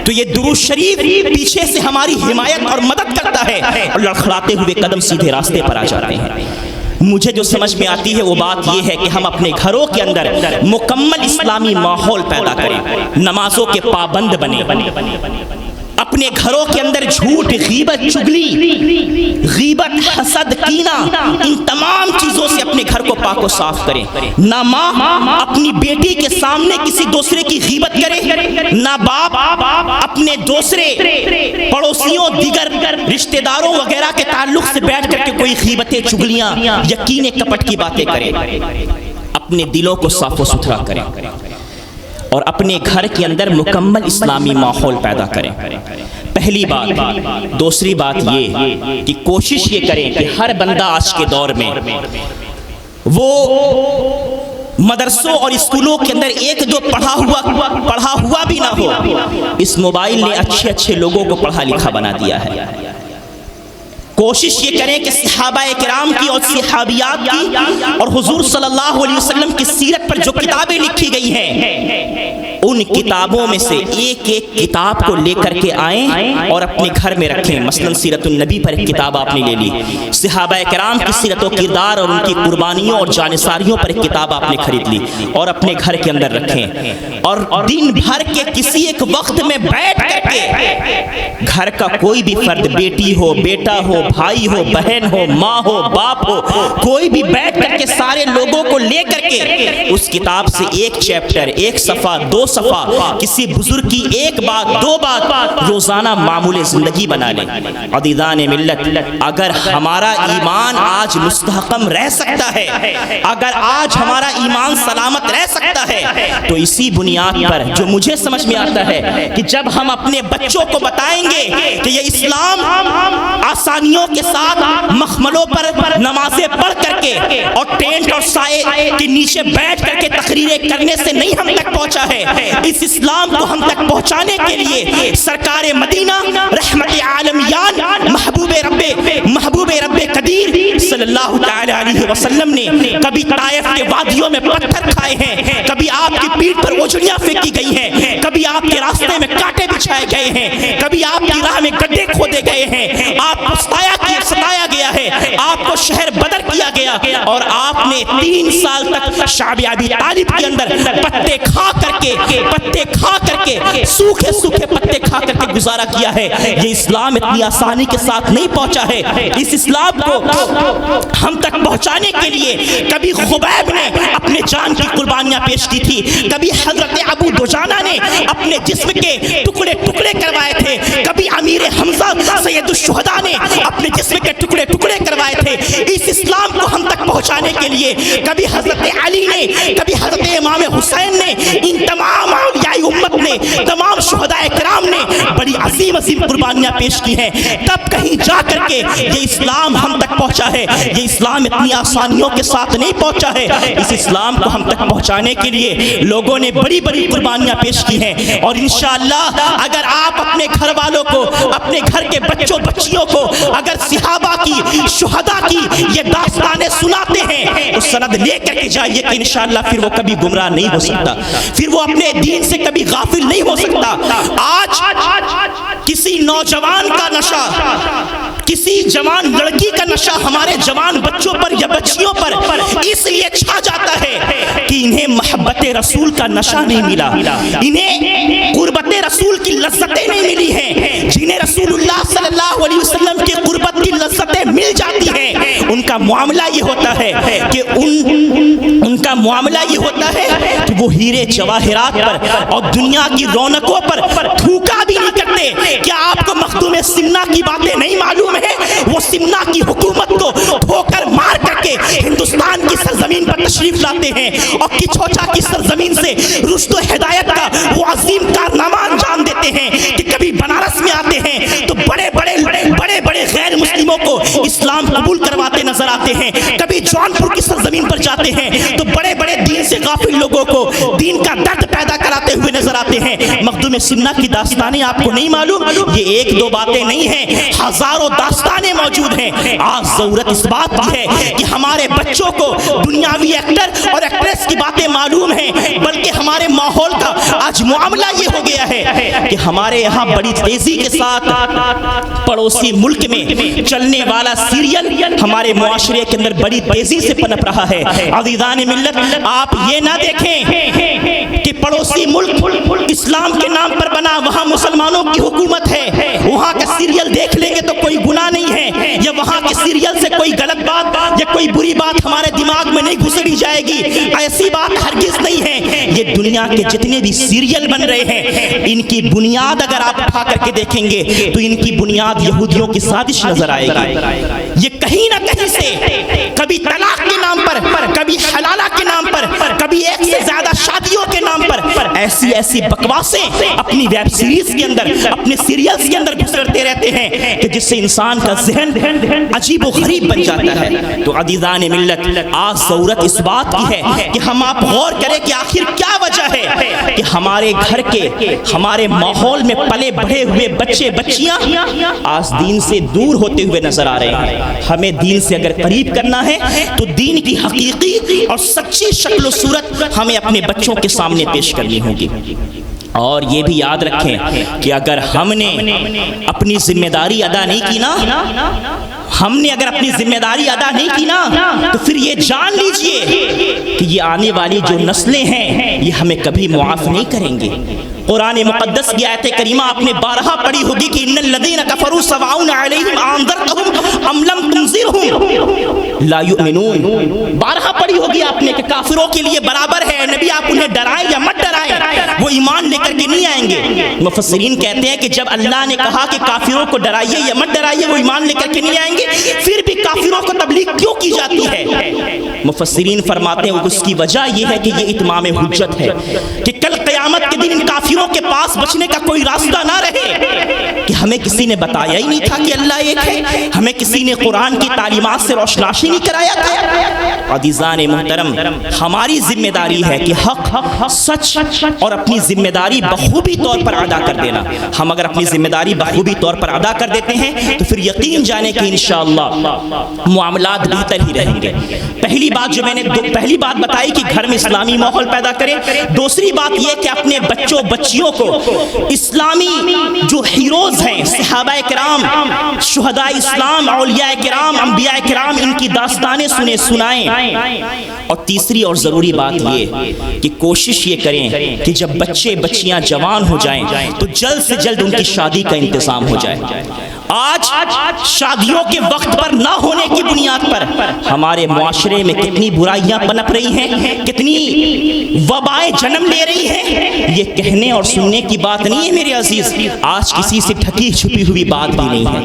تو یہ درود شریف پیچھے سے ہماری حمایت اور مدد کرتا ہے اور لڑکھڑاتے ہوئے قدم سیدھے راستے پر آ جاتے ہیں. مجھے جو سمجھ میں آتی ہے وہ بات یہ ہے کہ ہم اپنے گھروں کے اندر مکمل اسلامی ماحول پیدا کریں, نمازوں کے پابند بنیں, اپنے گھروں کے اندر جھوٹ, غیبت, چگلی, غیبت, حسد, کینہ, ان تمام چیزوں سے اپنے گھر کو پاک و صاف کریں. نہ ماں اپنی بیٹی کے سامنے کسی دوسرے کی غیبت کرے, نہ باپ اپنے دوسرے پڑوسیوں دیگر رشتہ داروں وغیرہ کے تعلق سے بیٹھ کر کے کوئی غیبتیں, چگلیاں یا کینے کپٹ کی باتیں کرے. اپنے دلوں کو صاف و ستھرا کریں اور اپنے گھر کے اندر مکمل اسلامی ماحول پیدا کریں. پہلی بات. دوسری بات یہ کہ کوشش یہ کریں کہ ہر بندہ آج کے دور میں وہ مدرسوں اور اسکولوں کے اندر ایک دو پڑھا ہوا بھی نہ ہو. اس موبائل نے اچھے اچھے لوگوں کو پڑھا لکھا بنا دیا ہے. کوشش یہ کریں کہ صحابہ کرام کی اور صحابیات کی اور حضور صلی اللہ علیہ وسلم کی سیرت پر جو کتابیں لکھی گئی ہیں ان کتابوں میں سے ایک ایک کتاب کو لے کر کے آئیں اور اپنے گھر میں رکھیں. مثلا سیرت النبی پر ایک کتاب آپ نے لے لی, صحابہ کرام کی سیرت و کردار اور ان کی قربانیوں اور جانثاریوں پر ایک کتاب آپ نے خرید لی اور اپنے گھر کے اندر رکھیں. اور دن بھر کے کسی ایک وقت میں بیٹھ کر کے گھر کا کوئی بھی فرد, بیٹی ہو, بیٹا ہو, بھائی ہو, بہن ہو, ماں ہو, باپ ہو, کوئی بھی بیٹھ کر کے سارے لوگوں کو لے کر کے اس کتاب سے ایک چیپٹر, ایک صفحہ, دو صفحہ, کسی بزرگ کی ایک بات, دو بات روزانہ معمول زندگی بنا لیں. عزیزان ملت, اگر ہمارا ایمان آج مستحکم رہ سکتا ہے, اگر آج ہمارا ایمان سلامت رہ سکتا ہے تو اسی بنیاد پر جو مجھے سمجھ میں آتا ہے کہ جب ہم اپنے بچوں کو بتائیں گے کہ یہ اسلام آسانیوں کے ساتھ مخملوں پر نمازیں پڑھ کر کے اور ٹینٹ اور سائے کے نیچے بیٹھ کر کے تقریریں کرنے سے نہیں ہم تک پہنچا ہے. اس اسلام کو ہم تک پہنچانے کے لیے سرکار مدینہ رحمت عالمیان محبوب رب قدیر صلی اللہ تعالی علیہ وسلم نے کبھی طائف کے وادیوں میں پتھر کھائے ہیں, کبھی آپ کی پیٹھ پر اوجڑیاں پھینکی گئی ہیں, کبھی آپ کے راستے میں کانٹے بچھائے گئے ہیں, کبھی آپ کی راہ میں گڈھے کھودے گئے ہیں, آپ کو ستایا گیا ہے, آپ کو شہر بدر کیا گیا اور آپ نے 3 سال تک شعب ابی طالب کے اندر پتے کھا کر کے سوکھے پتے کھا کر کے گزارا کیا ہے. یہ اسلام اتنی آسانی کے ساتھ نہیں پہنچا ہے. اس اسلام کو ہم تک پہنچانے کے لیے کبھی خبیب نے اپنے جان کی قربانیاں پیش کی تھی, کبھی حضرت ابو دجانہ نے اپنے جسم کے ٹکڑے کروائے تھے, کبھی امیر حمزہ سید الشہداء نے اپنے جسم کے ٹکڑے کروائے کروائے تھے، اس اسلام کو ہم تک پہنچانے کے لیے کبھی حضرت علی نے، کبھی حضرت امام حسین نے، ان تمام اولیاء امت نے، تمام شہداء کرام نے بڑی عظیم عظیم قربانیاں پیش کی ہیں، تب کہیں جا کر کے یہ اسلام ہم تک پہنچا ہے۔ یہ اسلام اتنی آسانیوں کے ساتھ نہیں پہنچا ہے، اس اسلام کو ہم تک پہنچانے کے لیے لوگوں نے بڑی بڑی قربانیاں پیش کی ہیں، اور انشاءاللہ اگر آپ اپنے گھر والوں کو، اپنے گھر کے بچوں بچیوں کو اگر صحابہ کی، شہداء کی یہ داستانیں سناتے ہیں تو سند لے کر کے جائیے کہ انشاءاللہ پھر وہ کبھی گمراہ نہیں ہو سکتا، پھر وہ اپنے دین سے کبھی غافل نہیں ہو سکتا۔ آج کسی نوجوان کا نشہ، کسی جوان لڑکی کا نشہ ہمارے جوان بچوں پر یا بچیوں پر اس لیے چھا جاتا ہے کہ انہیں محبت رسول کا نشہ نہیں ملا، انہیں قربت رسول کی لذتیں نہیں ملی ہیں۔ جنہیں رسول اللہ صلی اللہ علیہ وسلم کی قربت کی لذتیں مل جاتی ہیں، ان کا معاملہ یہ ہوتا ہے کہ ان کا معاملہ یہ ہوتا ہے کہ وہ ہیرے جواہرات پر اور دنیا کی رونقوں پر تھوکا بھی نہیں کرتے۔ کیا آپ کو مخدوم سمنا کی باتیں نہیں معلوم ہے؟ وہ سمنا کی حکومت کو ٹھوکر مار کر کے ہندوستان کی سرزمین پر تشریف لاتے ہیں، اور کچھوچا کی سرزمین سے رشد و ہدایت کا وہ عظیم کارنامہ انجام دیتے ہیں کہ کبھی بنارس میں آتے ہیں تو بڑے بڑے غیر مسلموں کو اسلام قبول کرواتے نظر آتے ہیں، کبھی جونپور کی سرزمین پر جاتے ہیں تو بڑے بڑے دین سے غافل لوگوں کو دین کا درد پیدا کراتے ہوئے نظر آتے ہیں۔ مخدوم سمنا کی داستانیں آپ کو نہیں معلوم؟ یہ ایک دو باتیں نہیں ہیں، ہزاروں داستانیں موجود ہیں۔ آج ضرورت اس بات کی ہے کہ ہمارے بچوں کو دنیاوی ایکٹر اور ایکٹریس کی باتیں معلوم ہیں، بلکہ ہمارے ماحول کا آج معاملہ یہ ہو گیا ہے کہ ہمارے یہاں بڑی تیزی کے ساتھ پڑوسی ملک میں چلنے والا سیریل ہمارے معاشرے کے اندر بڑی تیزی سے پنپ رہا ہے۔ عزیزان ملت، آپ یہ نہ دیکھیں کہ پڑوسی ملک اسلام کے نام پر بنا، وہاں مسلمانوں کی حکومت ہے، وہاں کا سیریل دیکھ لیں گے تو کوئی گناہ نہیں ہے، یا وہاں کے سیریل سے کوئی غلط بات یا کوئی بری بات ہمارے دماغ میں نہیں گھسڑی جائے گی، ایسی بات ہرگز نہیں ہے۔ یہ دنیا کے جتنے بھی سیریل بن رہے ہیں، ان کی بنیاد اگر آپ اٹھا کر کے دیکھیں گے تو ان کی بنیاد یہودیوں کی سازش نظر آئے گی۔ یہ کہیں نہ کہیں سے کبھی طلاق کے نام پر، کبھی حلالہ کے نام پر، کبھی ایک سے زیادہ شادیوں کے نام پر ایسی ایسی بکواسیں اپنی ویب سیریز کے اندر، اپنے سیریلز کے اندر گزرتے رہتے ہیں کہ جس سے انسان کا ذہن عجیب و غریب بن جاتا ہے۔ تو عزیزان ملت، آج ضرورت اس بات کی ہے کہ ہم آپ غور کریں کہ آخر کیا وجہ ہے کہ ہمارے گھر کے، ہمارے ماحول میں پلے بڑھے ہوئے بچے بچیاں آج دین سے دور ہوتے ہوئے نظر آ رہے ہیں۔ ہمیں دین سے اگر قریب کرنا ہے تو دین کی حقیقی اور سچی شکل و صورت ہمیں اپنے بچوں کے سامنے پیش کرنی ہوگی۔ اور یہ بھی یاد رکھیں کہ اگر ہم نے اپنی ذمہ داری ادا نہیں کی نا، ہم نے اگر اپنی ذمہ داری ادا نہیں کی نا، تو پھر یہ جان لیجئے کہ یہ آنے والی جو نسلیں ہیں یہ ہمیں کبھی معاف نہیں کریں گے۔ قرآن مقدس کی آیت کریمہ آپ نے بارہا پڑھی ہوگی کہ ان الذین کفروا سواء علیہم انذرتہم ام لم تنذرہم لا یؤمنون۔ بارہا پڑھی ہوگی آپ نے کہ کافروں کے لیے برابر ہے، نبی آپ انہیں ڈرائیں یا مت ڈرائیں، وہ ایمان لے کر کے نہیں آئیں گے۔ مفسرین کہتے ہیں کہ جب اللہ نے کہا کہ کافروں کو ڈرائیے یا مت ڈرائیے، وہ ایمان لے کر کے نہیں آئیں گے، پھر بھی کافروں کو تبلیغ کیوں کی جاتی ہے؟ مفسرین فرماتے ہیں اس کی وجہ یہ ہے کہ یہ اتمام حجت ہے، کہ کل قیامت کے دن ان کافروں کے پاس بچنے کا کوئی راستہ نہ رہے کہ ہمیں کسی نے بتایا ہی نہیں تھا کہ اللہ ایک ہے، ہمیں کسی نے قرآن کی تعلیمات سے روشناشی نہیں کرایا تھا۔ عزیزان محترم، ہماری ذمہ داری ہے کہ حق، سچ اور اپنی ذمہ داری بخوبی طور پر ادا کر دینا۔ ہم اگر اپنی ذمہ داری بخوبی طور پر ادا کر دیتے ہیں تو پھر یقین جانے کہ انشاءاللہ معاملات بہتر ہی رہیں گے۔ پہلی بات جو میں نے پہلی بات بتائی کہ گھر میں اسلامی ماحول پیدا کریں، دوسری بات یہ کہ اپنے بچوں بچیوں کو اسلامی جو ہیروز ہیں، صحابہ کرام، شہداء اسلام، اولیاء کرام، انبیاء کرام، ان کی داستانیں سنائیں۔ اور تیسری اور ضروری بات یہ کہ کوشش یہ کریں کہ جب بچے بچیاں جوان ہو جائیں تو جلد سے جلد ان کی شادی کا انتظام ہو جائے۔ آج شادیوں کے وقت پر نہ ہونے کی بنیاد پر ہمارے معاشرے میں کتنی برائیاں پنپ رہی ہیں، کتنی وبائیں جنم لے رہی ہیں۔ یہ کہنے اور سننے کی بات نہیں ہے میرے عزیز، آج کسی سے ٹھکی چھپی ہوئی بات بھی نہیں ہے۔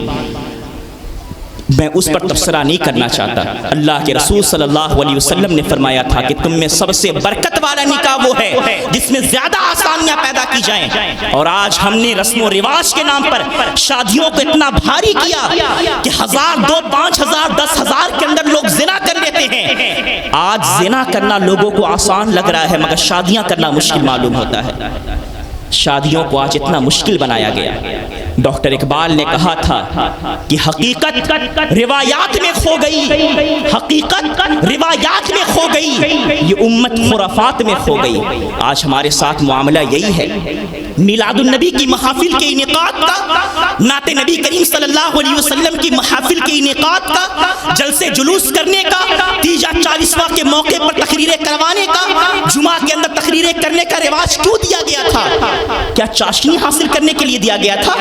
میں اس پر تبصرہ نہیں کرنا چاہتا. اللہ کے رسول صلی اللہ علیہ وسلم نے فرمایا تھا کہ تم میں سب سے برکت والا نکاح وہ ہے جس میں زیادہ آسانیاں پیدا کی جائیں. اور آج ہم نے رسم و رواج کے نام پر شادیوں کو اتنا بھاری کیا کہ 1000 2 5000 10,000 کے اندر لوگ زنا کر لیتے ہیں. آج زنا کرنا لوگوں کو آسان لگ رہا ہے مگر شادیاں کرنا مشکل معلوم ہوتا ہے. شادیوں کو آج اتنا مشکل بنایا گیا. ڈاکٹر اقبال نے کہا تھا کہ حقیقت روایات میں کھو گئی, حقیقت روایات میں کھو گئی, یہ امت خرافات میں کھو گئی. آج ہمارے ساتھ معاملہ یہی ہے. میلاد النبی کی محافل کے انعقاد کا, نعت نبی کریم صلی اللہ علیہ وسلم کی محافل کے انعقاد کا, جلسے جلوس کرنے کا, تیجا 40واں کے موقع پر تقریریں کروانے کا, جمعہ کے اندر تقریریں کرنے کا رواج کیوں دیا گیا تھا؟ کیا چاشنی حاصل کرنے کے لیے دیا گیا تھا؟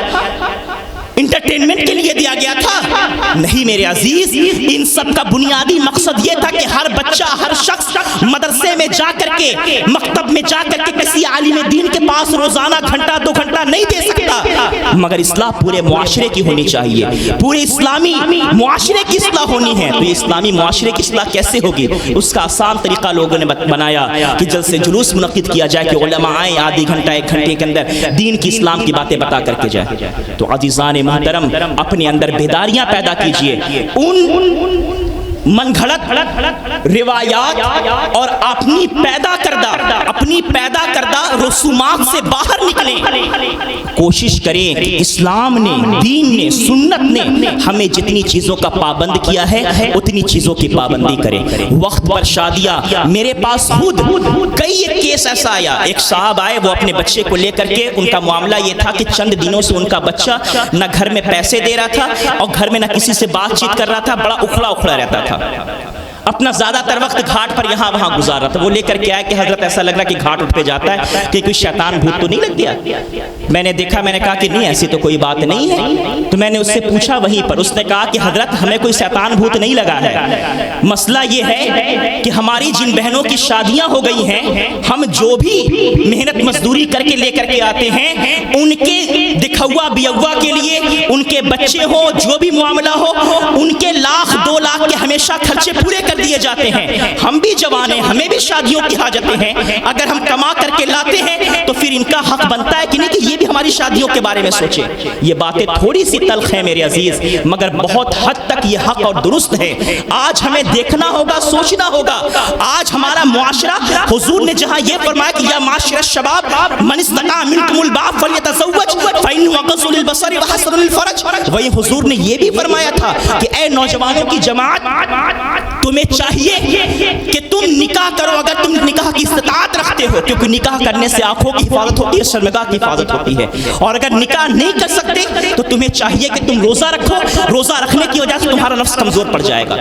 انٹرٹینمنٹ کے لیے دیا گیا تھا؟ نہیں میرے عزیز, ان سب کا بنیادی مقصد یہ تھا کہ ہر بچہ, ہر شخص مدرسے میں جا کر کے, مکتب میں جا کر کے کسی عالم دین کے پاس روزانہ گھنٹہ 2 گھنٹہ نہیں دے سکتا, مگر اصلاح پورے معاشرے کی ہونی چاہیے, پورے اسلامی معاشرے کی اصلاح ہونی ہے. تو یہ اسلامی معاشرے کی اصلاح کیسے ہوگی؟ اس کا آسان طریقہ لوگوں نے بنایا کہ جلسے جلوس منعقد کیا جائے کہ علماء آئیں, آدھی گھنٹہ 1 گھنٹے کے اندر دین کی, اسلام کی باتیں بتا کر کے جائیں. تو عزیزان محترم, اپنے اندر بیداریاں پیدا کیجئے. ان من گھڑت روایات اور اپنی پیدا کردہ رسومات سے باہر نکلیں. کوشش کریں کہ اسلام نے, دین نے, سنت نے ہمیں جتنی چیزوں کا پابند کیا ہے اتنی چیزوں کی پابندی کریں. وقت پر شادیاں, میرے پاس خود کئی ایک کیس ایسا آیا. ایک صاحب آئے, وہ اپنے بچے کو لے کر کے, ان کا معاملہ یہ تھا کہ چند دنوں سے ان کا بچہ نہ گھر میں پیسے دے رہا تھا اور گھر میں نہ کسی سے بات چیت کر رہا تھا, بڑا اکھڑا رہتا تھا. اپنا زیادہ تر وقت گھاٹ پر یہاں وہاں گزار رہا تھا. وہ لے کر کے آئے کہ حضرت ایسا لگ رہا کہ گھاٹ اٹھ پہ جاتا ہے کہ کوئی شیطان بھوت تو نہیں لگ گیا. میں نے دیکھا, میں نے کہا کہ نہیں, ایسی تو کوئی بات نہیں ہے. تو میں نے اس سے پوچھا وہیں پر, اس نے کہا کہ حضرت ہمیں کوئی شیطان بھوت نہیں لگا ہے, مسئلہ یہ ہے کہ ہماری جن بہنوں کی شادیاں ہو گئی ہیں, ہم جو بھی محنت مزدوری کر کے لے کر کے آتے ہیں, ان کے دکھوا بیوا کے لیے, ان کے بچے ہو, جو بھی معاملہ ہو, ان کے 1 لاکھ 2 لاکھ کے ہمیشہ خرچے پورے کر دیے جاتے ہیں. ہم بھی جوان ہیں, ہمیں بھی شادیوں کی حاجتیں ہیں. اگر ہم کما کر کے لاتے ہیں تو پھر ان کا حق بنتا ہے کہ نہیں کہ یہ بھی ہماری شادیوں کے بارے میں سوچیں. یہ باتیں تھوڑی سی تلخ ہیں میرے عزیز, مگر بہت حد تک یہ حق اور درست ہے. آج ہمیں دیکھنا ہوگا, سوچنا ہوگا. آج ہمارا معاشرہ, حضور نے جہاں یہ فرمایا کہ یا معاشر الشباب من استطاع منکم الباء فلیتزوج فإنه اغض للبصر وحسن للفرج, وہی حضور نے یہ بھی فرمایا تھا کہ اے نوجوانوں کی جماعت, تمہیں چاہیے کہ تم نکاح کرو اگر تم نکاح کی استطاعت رکھتے ہو, کیونکہ نکاح کرنے سے آنکھوں کی حفاظت ہوتی ہے, شرمگاہ کی حفاظت ہوتی ہے. اور اگر نکاح نہیں کر سکتے تو تمہیں چاہیے کہ تم روزہ رکھو. روزہ رکھنے کی وجہ سے تمہارا نفس کمزور پڑ جائے گا.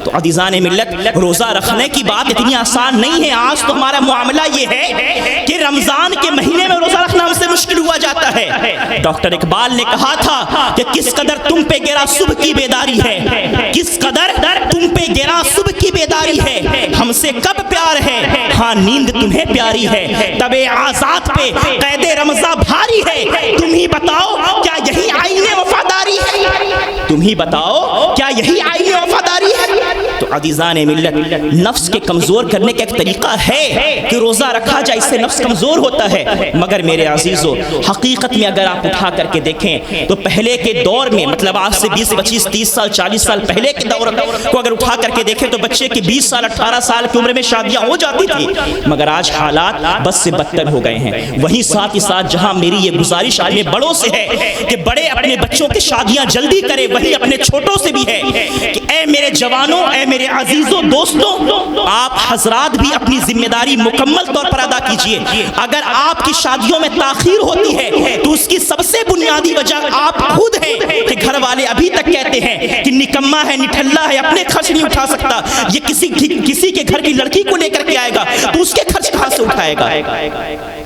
تو عزیزان ملت, روزہ رکھنے کی بات اتنی آسان نہیں ہے. آج تو ہمارا معاملہ یہ ہے کہ رمضان کے مہینے میں روزہ رکھنا ہم سے مشکل ہوا جاتا ہے. ڈاکٹر اقبال نے کہا تھا کہ کس قدر تم پہ گرا صبح کی بیداری ہے, کس قدر تم پہ گرا صبح کی بیداری ہے, ہم سے کب پیار ہے, ہاں نیند تمہیں پیاری ہے, تب آزاد پہ قید رمضاں بھاری ہے. تم ہی بتاؤ کیا یہی آئین وفاداری ہے, تم ہی بتاؤ کیا یہی آئین وفاداری ہے. تو عزیزان ملت, نفس کے کمزور کرنے کا ایک طریقہ ہے کہ روزہ رکھا جائے, اس سے نفس کمزور ہوتا ہے. مگر میرے عزیزو, حقیقت میں اگر آپ اٹھا کر کے دیکھیں تو پہلے کے دور میں, مطلب آج سے 20 25 30 سال 40 سال پہلے کے دور کو اگر اٹھا کر کے دیکھیں تو بچے کی 20 سال 18 سال کی عمر میں شادیاں ہو جاتی تھی. مگر آج حالات بس سے بدتر ہو گئے ہیں. وہیں ساتھ ہی ساتھ جہاں میری یہ گزارش اپنے بڑوں سے ہے کہ بڑے اپنے بچوں کی شادیاں جلدی کریں, وہیں اپنے چھوٹوں سے بھی ہے کہ اے میرے جوانوں, اے میرے عزیزوں, دوستوں, آپ حضرات بھی اپنی ذمہ داری مکمل طور پر ادا کیجئے. اگر آپ کی شادیوں میں تاخیر ہوتی ہے تو اس کی سب سے بنیادی وجہ آپ خود ہیں کہ گھر والے ابھی تک کہتے ہیں کہ نکما ہے, نٹھلا ہے, اپنے خرچ نہیں اٹھا سکتا, یہ کسی کے گھر کی لڑکی کو لے کر کے آئے گا تو اس کے خرچ کہاں سے اٹھائے گا.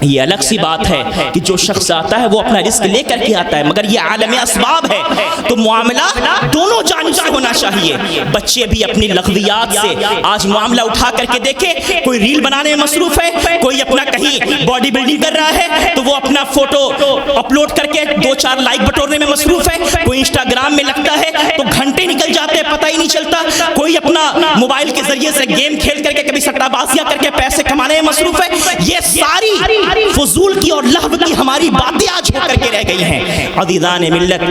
یہ الگ سی بات ہے کہ جو شخص آتا ہے وہ اپنا رزق لے کر کے آتا ہے, مگر یہ عالم اسباب ہے. تو معاملہ دونوں جانب سے ہونا چاہیے. بچے بھی اپنی لغویات سے آج معاملہ اٹھا کر کے دیکھیں. کوئی ریل بنانے میں مصروف ہے, کوئی اپنا کہیں باڈی بلڈنگ کر رہا ہے تو وہ اپنا فوٹو اپلوڈ کر کے 2-4 لائک بٹورنے میں مصروف ہے, کوئی انسٹاگرام میں لگتا ہے تو گھنٹے نکل جاتے ہیں پتہ ہی نہیں چلتا, کوئی اپنا موبائل کے ذریعے سے گیم کھیل کر کے کبھی سٹا بازیاں کر کے پیسے کمانے میں مصروف ہے. یہ ساری فضول کی اور لہو کی ہماری باتیں آج ہو کر کے رہ گئی ہیں. عزیزان ملت,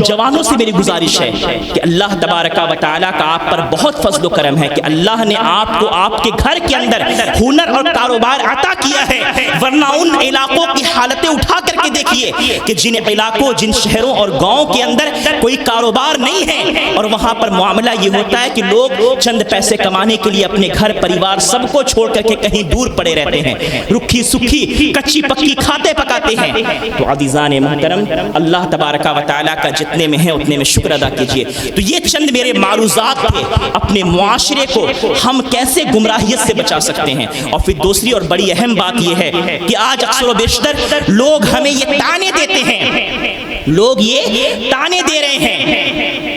جوانوں سے میری گزارش ہے کہ اللہ تبارک و تعالیٰ کا آپ پر بہت فضل و کرم ہے کہ اللہ نے آپ کو آپ کے گھر کے اندر ہنر اور کاروبار عطا کیا ہے, ورنہ ان علاقوں کی حالتیں اٹھا کر کے دیکھیے کہ جن علاقوں, جن شہروں اور گاؤں کے اندر کوئی کاروبار نہیں ہے اور وہاں پر معاملہ یہ ہوتا ہے کہ لوگ چند پیسے کمانے کے لیے اپنے گھر پریوار سب کو چھوڑ کر کے کہیں دور پڑے رہتے ہیں, رکھی سکھی کچی پکی کھاتے پکاتے ہیں. تو عزیزان محترم, اللہ تبارک و تعالیٰ کا جتنے میں ہے اتنے میں شکر ادا کیجئے. تو یہ چند میرے معروضات تھے اپنے معاشرے کو ہم کیسے گمراہیت سے بچا سکتے ہیں. اور پھر دوسری اور بڑی اہم بات یہ ہے کہ آج اکثر و بیشتر لوگ ہمیں یہ تانے دیتے ہیں, لوگ یہ تانے دے رہے ہیں,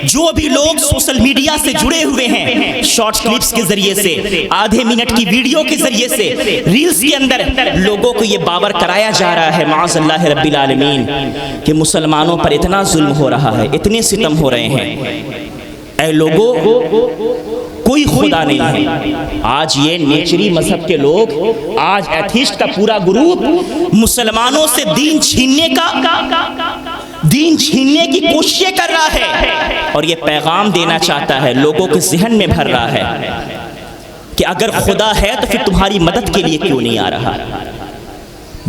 جو بھی لوگ سوشل میڈیا سے جڑے ہوئے ہیں, شارٹ کلپس کے ذریعے سے, آدھے منٹ کی ویڈیو کے ذریعے سے, ریلز کے اندر لوگوں کو یہ باور کرایا جا رہا ہے معاذ اللہ رب العالمین کہ مسلمانوں پر اتنا ظلم ہو رہا ہے, اتنے ستم ہو رہے ہیں. اے لوگوں, کوئی خدا نہیں ہے. آج یہ نیچری مذہب کے لوگ, آج ایتھیسٹ کا پورا گروپ مسلمانوں سے دین چھیننے کی کوششیں کر رہا ہے اور یہ پیغام دینا چاہتا ہے, لوگوں کے ذہن میں بھر رہا ہے کہ اگر خدا ہے تو پھر تمہاری مدد کے لیے کیوں نہیں آ رہا.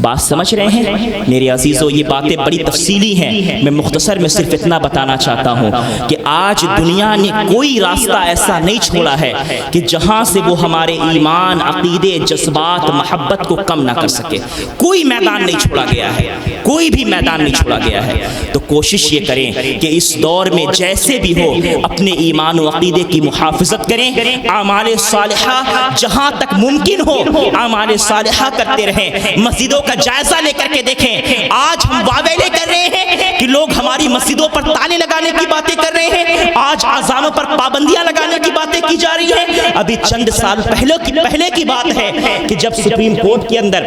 بات سمجھ رہے ہیں میرے عزیزو؟ یہ باتیں بڑی تفصیلی ہیں, میں مختصر میں صرف اتنا بتانا چاہتا ہوں کہ آج دنیا نے کوئی راستہ ایسا نہیں چھوڑا ہے کہ جہاں سے وہ ہمارے ایمان, عقیدے, جذبات, محبت کو کم نہ کر سکے. کوئی میدان نہیں چھوڑا گیا ہے, کوئی بھی میدان نہیں چھوڑا گیا ہے. تو کوشش یہ کریں کہ اس دور میں جیسے بھی ہو اپنے ایمان و عقیدے کی محافظت کریں, اعمال صالحہ جہاں تک ممکن ہو اعمال صالحہ کرتے رہیں. مسجدوں کا جائزہ لے کر کے دیکھیں, آج ہم واویلے کر رہے ہیں کہ لوگ ہماری مسجدوں پر تالے لگانے کی باتیں کر رہے ہیں, آج اذانوں پر پابندیاں لگانے کی باتیں کی جا رہی ہیں. ابھی چند سال پہلے کی بات ہے کہ جب سپریم کورٹ کے اندر,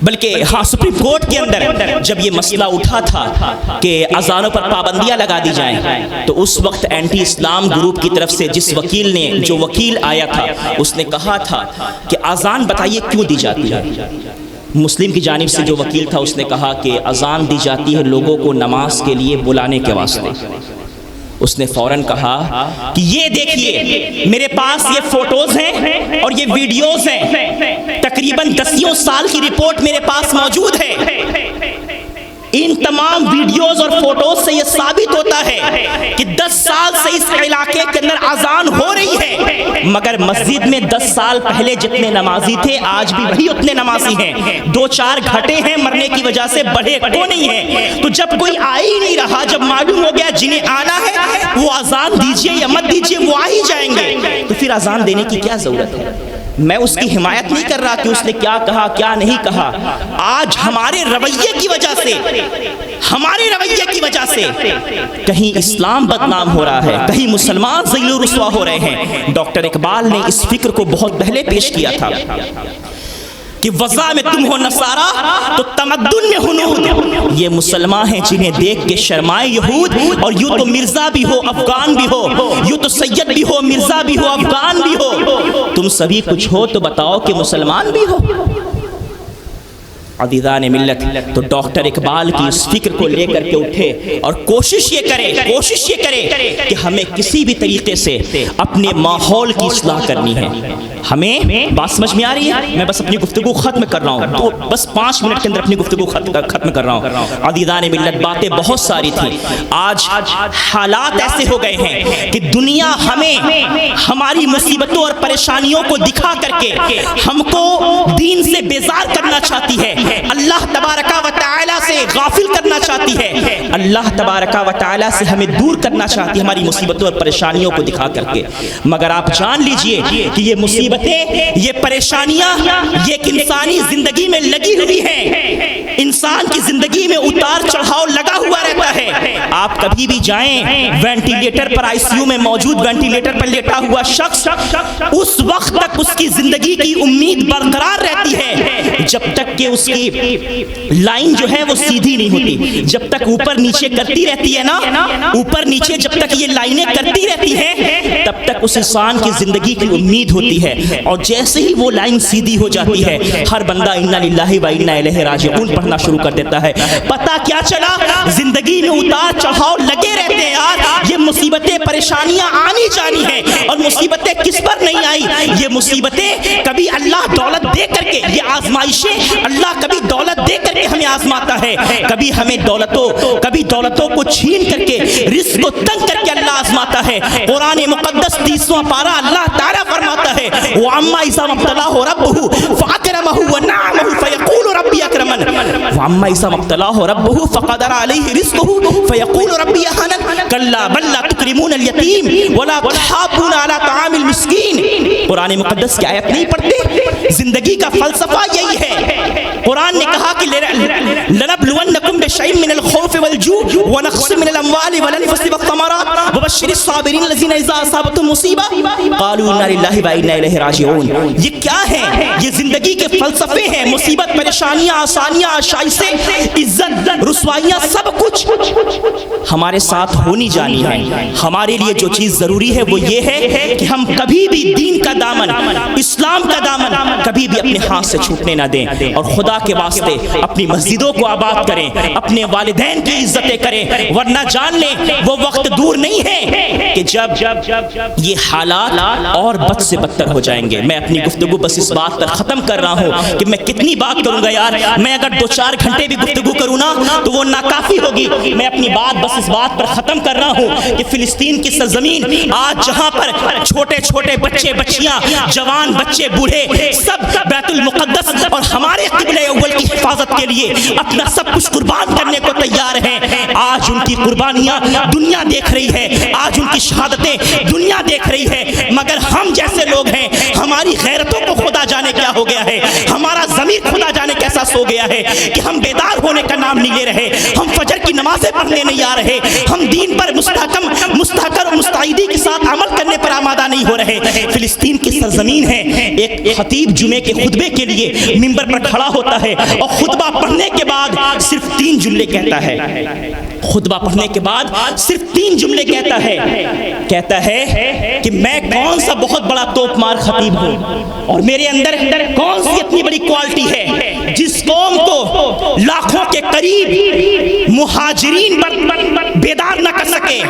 بلکہ سپریم کورٹ کے اندر جب یہ مسئلہ اٹھا تھا کہ اذانوں پر پابندیاں لگا دی جائیں, تو اس وقت اینٹی اسلام گروپ کی طرف سے جس وکیل نے, جو وکیل آیا تھا, اس نے کہا تھا کہ اذان بتائیے کیوں دی جاتی ہے. مسلم کی جانب سے جو وکیل تھا اس نے کہا کہ اذان دی جاتی ہے لوگوں کو نماز کے لیے بلانے کے واسطے. اس نے فوراً کہا کہ یہ دیکھیے میرے پاس یہ فوٹوز ہیں اور یہ ویڈیوز ہیں, تقریباً 10 سال کی رپورٹ میرے پاس موجود ہے. ان تمام ویڈیوز اور فوٹوز سے یہ ثابت ہوتا ہے کہ 10 سال سے اس علاقے کے اندر اذان ہو رہی ہے, مگر مسجد میں 10 سال پہلے جتنے نمازی تھے آج بھی وہی اتنے نمازی ہیں. 2-4 گھٹے ہیں, مرنے کی وجہ سے بڑھے کو نہیں ہیں. تو جب کوئی آ ہی نہیں رہا, جب معلوم ہو گیا جنہیں آنا ہے وہ اذان دیجئے یا مت دیجئے وہ آ ہی جائیں گے, تو پھر اذان دینے کی کیا ضرورت ہے؟ میں اس کی حمایت نہیں کر رہا کہ اس نے کیا کہا کیا نہیں کہا. آج ہمارے رویے کی وجہ سے کہیں اسلام بدنام ہو رہا ہے, کہیں مسلمان ذلیل و رسوا ہو رہے ہیں. ڈاکٹر اقبال نے اس فکر کو بہت پہلے پیش کیا تھا کہ وضع میں تم ہو نصارہ تو تمدن میں ہنود. یہ مسلمان ہیں جنہیں دیکھ کے شرمائے یہود, اور یوں تو مرزا بھی ہو افغان بھی ہو, یوں تو سید بھی ہو مرزا بھی ہو افغان بھی ہو, تم سبھی کچھ ہو تو بتاؤ کہ مسلمان بھی ہو. عزیزان ملت, تو ڈاکٹر اقبال کی اس فکر کو لے کر کے اٹھے اور کوشش یہ کرے کہ ہمیں کسی بھی طریقے سے اپنے ماحول کی اصلاح کرنی ہے. ہمیں بات سمجھ میں آ رہی ہے؟ میں بس اپنی گفتگو ختم کر رہا ہوں, تو بس 5 منٹ کے اندر اپنی گفتگو ختم کر رہا ہوں. عزیزان ملت, باتیں بہت ساری تھیں. آج حالات ایسے ہو گئے ہیں کہ دنیا ہمیں ہماری مصیبتوں اور پریشانیوں کو دکھا کر کے ہم کو دین سے بیزار کرنا چاہتی ہے, اللہ تبارک و تعالی سے غافل کرنا چاہتی ہے, اللہ تبارک و تعالی سے ہمیں دور کرنا چاہتی ہے ہماری مصیبتوں اور پریشانیوں کو دکھا کر کے. مگر آپ جان لیجئے کہ یہ مصیبتیں, یہ پریشانیاں یہ ایک انسانی زندگی میں لگی ہوئی ہیں. انسان کی زندگی میں اتار چڑھاؤ لگا ہوا رہتا ہے. آپ کبھی بھی جائیں ventilator per I C you میں موجود وینٹیلیٹر پر لیٹا ہوا شخص اس وقت تک اس کی زندگی کی امید برقرار رہتی ہے جب تک کہ اس کی لائن جو ہے وہ سیدھی نہیں ہوتی. جب تک اوپر نیچے کرتی رہتی ہے نا, اوپر نیچے جب تک یہ لائنیں کرتی رہتی ہیں تب تک اس انسان کی زندگی کی امید ہوتی ہے. اور جیسے ہی وہ لائن سیدھی ہو جاتی ہے ہر بندہ انا للہ و انا الیہ راجعون پڑھنا شروع کر دیتا ہے. پتہ کیا چلا, زندگی میں اتار چڑھاؤ لگے رہتے ہیں یار. یہ مصیبتیں پریشانیاں آنی جانی ہیں, اور مصیبتیں کس پر نہیں آئی, یہ مصیبتیں کبھی اللہ دولت دے کر کے, یہ آزمائشیں اللہ کبھی دولت دے کر کے ہمیں آزماتا ہے, کبھی ہمیں دولتوں کو چھین کر کے رزق کو تنگ کر کے اللہ آزماتا ہے. قرآن مقدس 30واں پارہ اللہ تعالیٰ فرماتا ہے وَأَمَّا إِذَا مَا ابْتَلَاهُ رَبُّهُ فَأَكْرَمَهُ وَنَعَّمَهُ فَيَقُولُ رَبِّي أَكْرَمَنِ وَأَمَّا إِذَا مَا ابْتَلَاهُ رَبُّهُ فَقَدَرَ عَلَيْهِ رِزْقَهُ فَيَقُولُ رَبِّي أَهَانَنِ كَلَّا بَل لَّا تُكْرِمُونَ الْيَتِيمَ وَلَا تَحَاضُّونَ عَلَىٰ طَعَامِ الْمِسْكِينِ. قرآن مقدس کی آیت نہیں پڑھتے؟ زندگی کا فلسفہ یہی ہے. قرآن نے کہا کہ لَنَبْلُوَنَّكُمْ بِشَيْءٍ مِّنَ الْخَوْفِ وَالْجُوعِ وَنَقْصٍ مِّنَ الْأَمْوَالِ وَالْأَنفُسِ وَالثَّمَرَاتِ وَبَشِّرِ الصَّابِرِينَ الَّذِينَ إِذَا أَصَابَتْهُمْ مُصِيبَةٌ قَالُوا إِنَّا لِلَّهِ وَإِنَّا إِلَيْهِ راجعون. یہ کیا ہے؟ یہ زندگی کے فلسفے ہیں. مصیبت, پریشانیاں, آسانیاں, آشائشیں, عزت, رسوائیاں, سب کچھ ہمارے ساتھ ہونی جانی ہے. ہمارے لیے جو چیز ضروری ہے وہ یہ ہے کہ ہم کبھی بھی دین کا دامن, اسلام کا دامن کبھی بھی اپنے ہاتھ سے چھوٹنے نہ دیں, اور خدا کے واسطے اپنی مسجدوں کو آباد کریں, اپنے والدین کی عزتیں کریں, ورنہ جان لیں وہ وقت دور نہیں ہے کہ جب یہ حالات اور بد سے بدتر ہو جائیں گے. میں اپنی گفتگو بس اس بات پر ختم کر رہا ہوں کہ میں کتنی بات کروں گا یار. میں اگر 2-4 گھنٹے بھی گفتگو کروں نا تو وہ ناکافی ہوگی. میں اپنی بات بس اس بات پر ختم کر رہا ہوں کہ فلسطین کی سرزمین آج جہاں پر چھوٹے چھوٹے بچے, بچیاں, جوان, بچے, بوڑھے سب بیت المقدس اور ہمارے قبلہ اول کی حفاظت کے لیے اپنا سب کچھ قربان کرنے کو تیار ہیں. آج ان کی قربانیاں دنیا دیکھ رہی ہے, آج ان کی شہادتیں دنیا دیکھ رہی ہے, مگر ہم جیسے لوگ ہیں ہماری غیرتوں کو خدا جانے کیا ہو گیا ہے, ہمارا ضمیر خدا جانے کیسا سو گیا ہے کہ ہم بیدار ہونے کا نام نہیں لے رہے, ہم فجر کی نمازیں پڑھنے نہیں آ رہے, ہم دین پر مستحکم اور مستعدی کے ساتھ عمل کرنے پر آمادہ نہیں ہو رہے. فلسطین کی سرزمین ہے. ایک خطیب جمعے کے خطبے کے لیے منبر پر کھڑا ہوتا ہے اور خطبہ پڑھنے کے بعد صرف 3 جملے کہتا ہے. خطبہ پڑھنے کے بعد صرف 3 جملے کہتا ہے کہ میں کون سا بہت بڑا توپ مار خطیب ہوں اور میرے اندر کون سی اتنی بڑی کوالٹی ہے جس قوم کو لاکھوں کے قریب مہاجرین بیدار نہ کر سکے,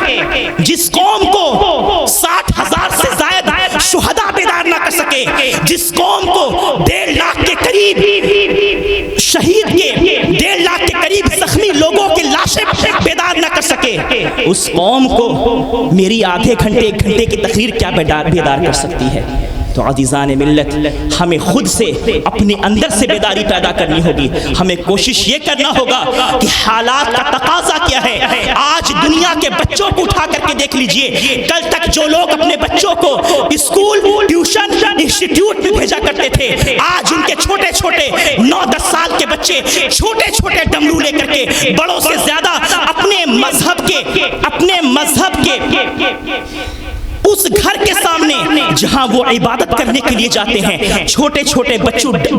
جس قوم کو 60,000 سے زائد شہداء بیدار نہ کر سکے, جس قوم کو 1.5 لاکھ کے قریب شہید کے 1.5 لاکھ کے قریب زخمی لوگوں کے لاشیں بیدار نہ کر سکے, اس قوم کو میری آدھے گھنٹے 1 گھنٹے کی تقریر کیا بیدار کر سکتی ہے. تو عزیزان ملت ہمیں خود سے اپنے اندر سے بیداری پیدا کرنی ہوگی. ہمیں کوشش یہ کرنا ہوگا کہ حالات کا تقاضا کیا ہے. آج دنیا کے بچوں کو اٹھا کر کے دیکھ لیجئے, کل تک جو لوگ اپنے بچوں کو اسکول, ٹیوشن, انسٹیٹیوٹ میں بھیجا کرتے تھے, آج ان کے چھوٹے چھوٹے 9-10 سال کے بچے چھوٹے چھوٹے ڈمرو لے کر کے بڑوں سے زیادہ اپنے مذہب کے اس گھر کے سامنے جہاں وہ عبادت کرنے کے لیے جاتے ہیں چھوٹے چھوٹے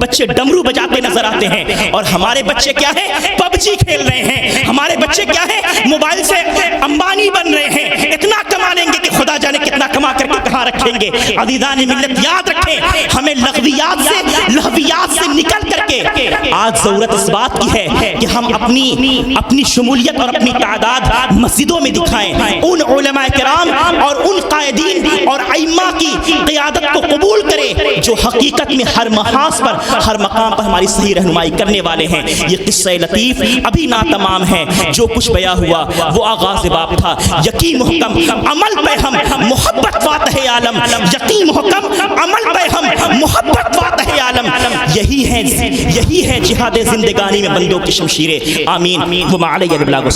بچے ڈمرو بجاتے نظر آتے ہیں, اور ہمارے بچے کیا ہے, پب جی کھیل رہے ہیں. ہمارے بچے کیا ہے, موبائل سے امبانی بن رہے ہیں. اتنا کما لیں گے کہ خدا جانے کتنا کما کر کے کہاں رکھیں گے. عزیزان ملت یاد رکھیں, ہمیں لغویات سے نکل کر کے آج ضرورت اس بات کی ہے کہ ہم اپنی شمولیت اور اپنی تعداد مسجدوں میں دکھائیں. ان علماء کرام اور ان قائدین اور ائمہ کی قیادت کو قبول کرے جو حقیقت میں ہر محاذ پر, ہر مقام پر ہماری صحیح رہنمائی کرنے والے ہیں. یہ قصہ لطیف ابھی ناتمام ہے. جو کچھ بیان ہوا وہ آغاز باب تھا. یقین محکم عمل پہ ہم محبت فاتح عالم, یقین محکم عمل پہ ہم محبت فاتح عالم. یہی ہے جہاد زندگانی میں بندوں کی شمشیریں. آمین. وما علی البلاغ.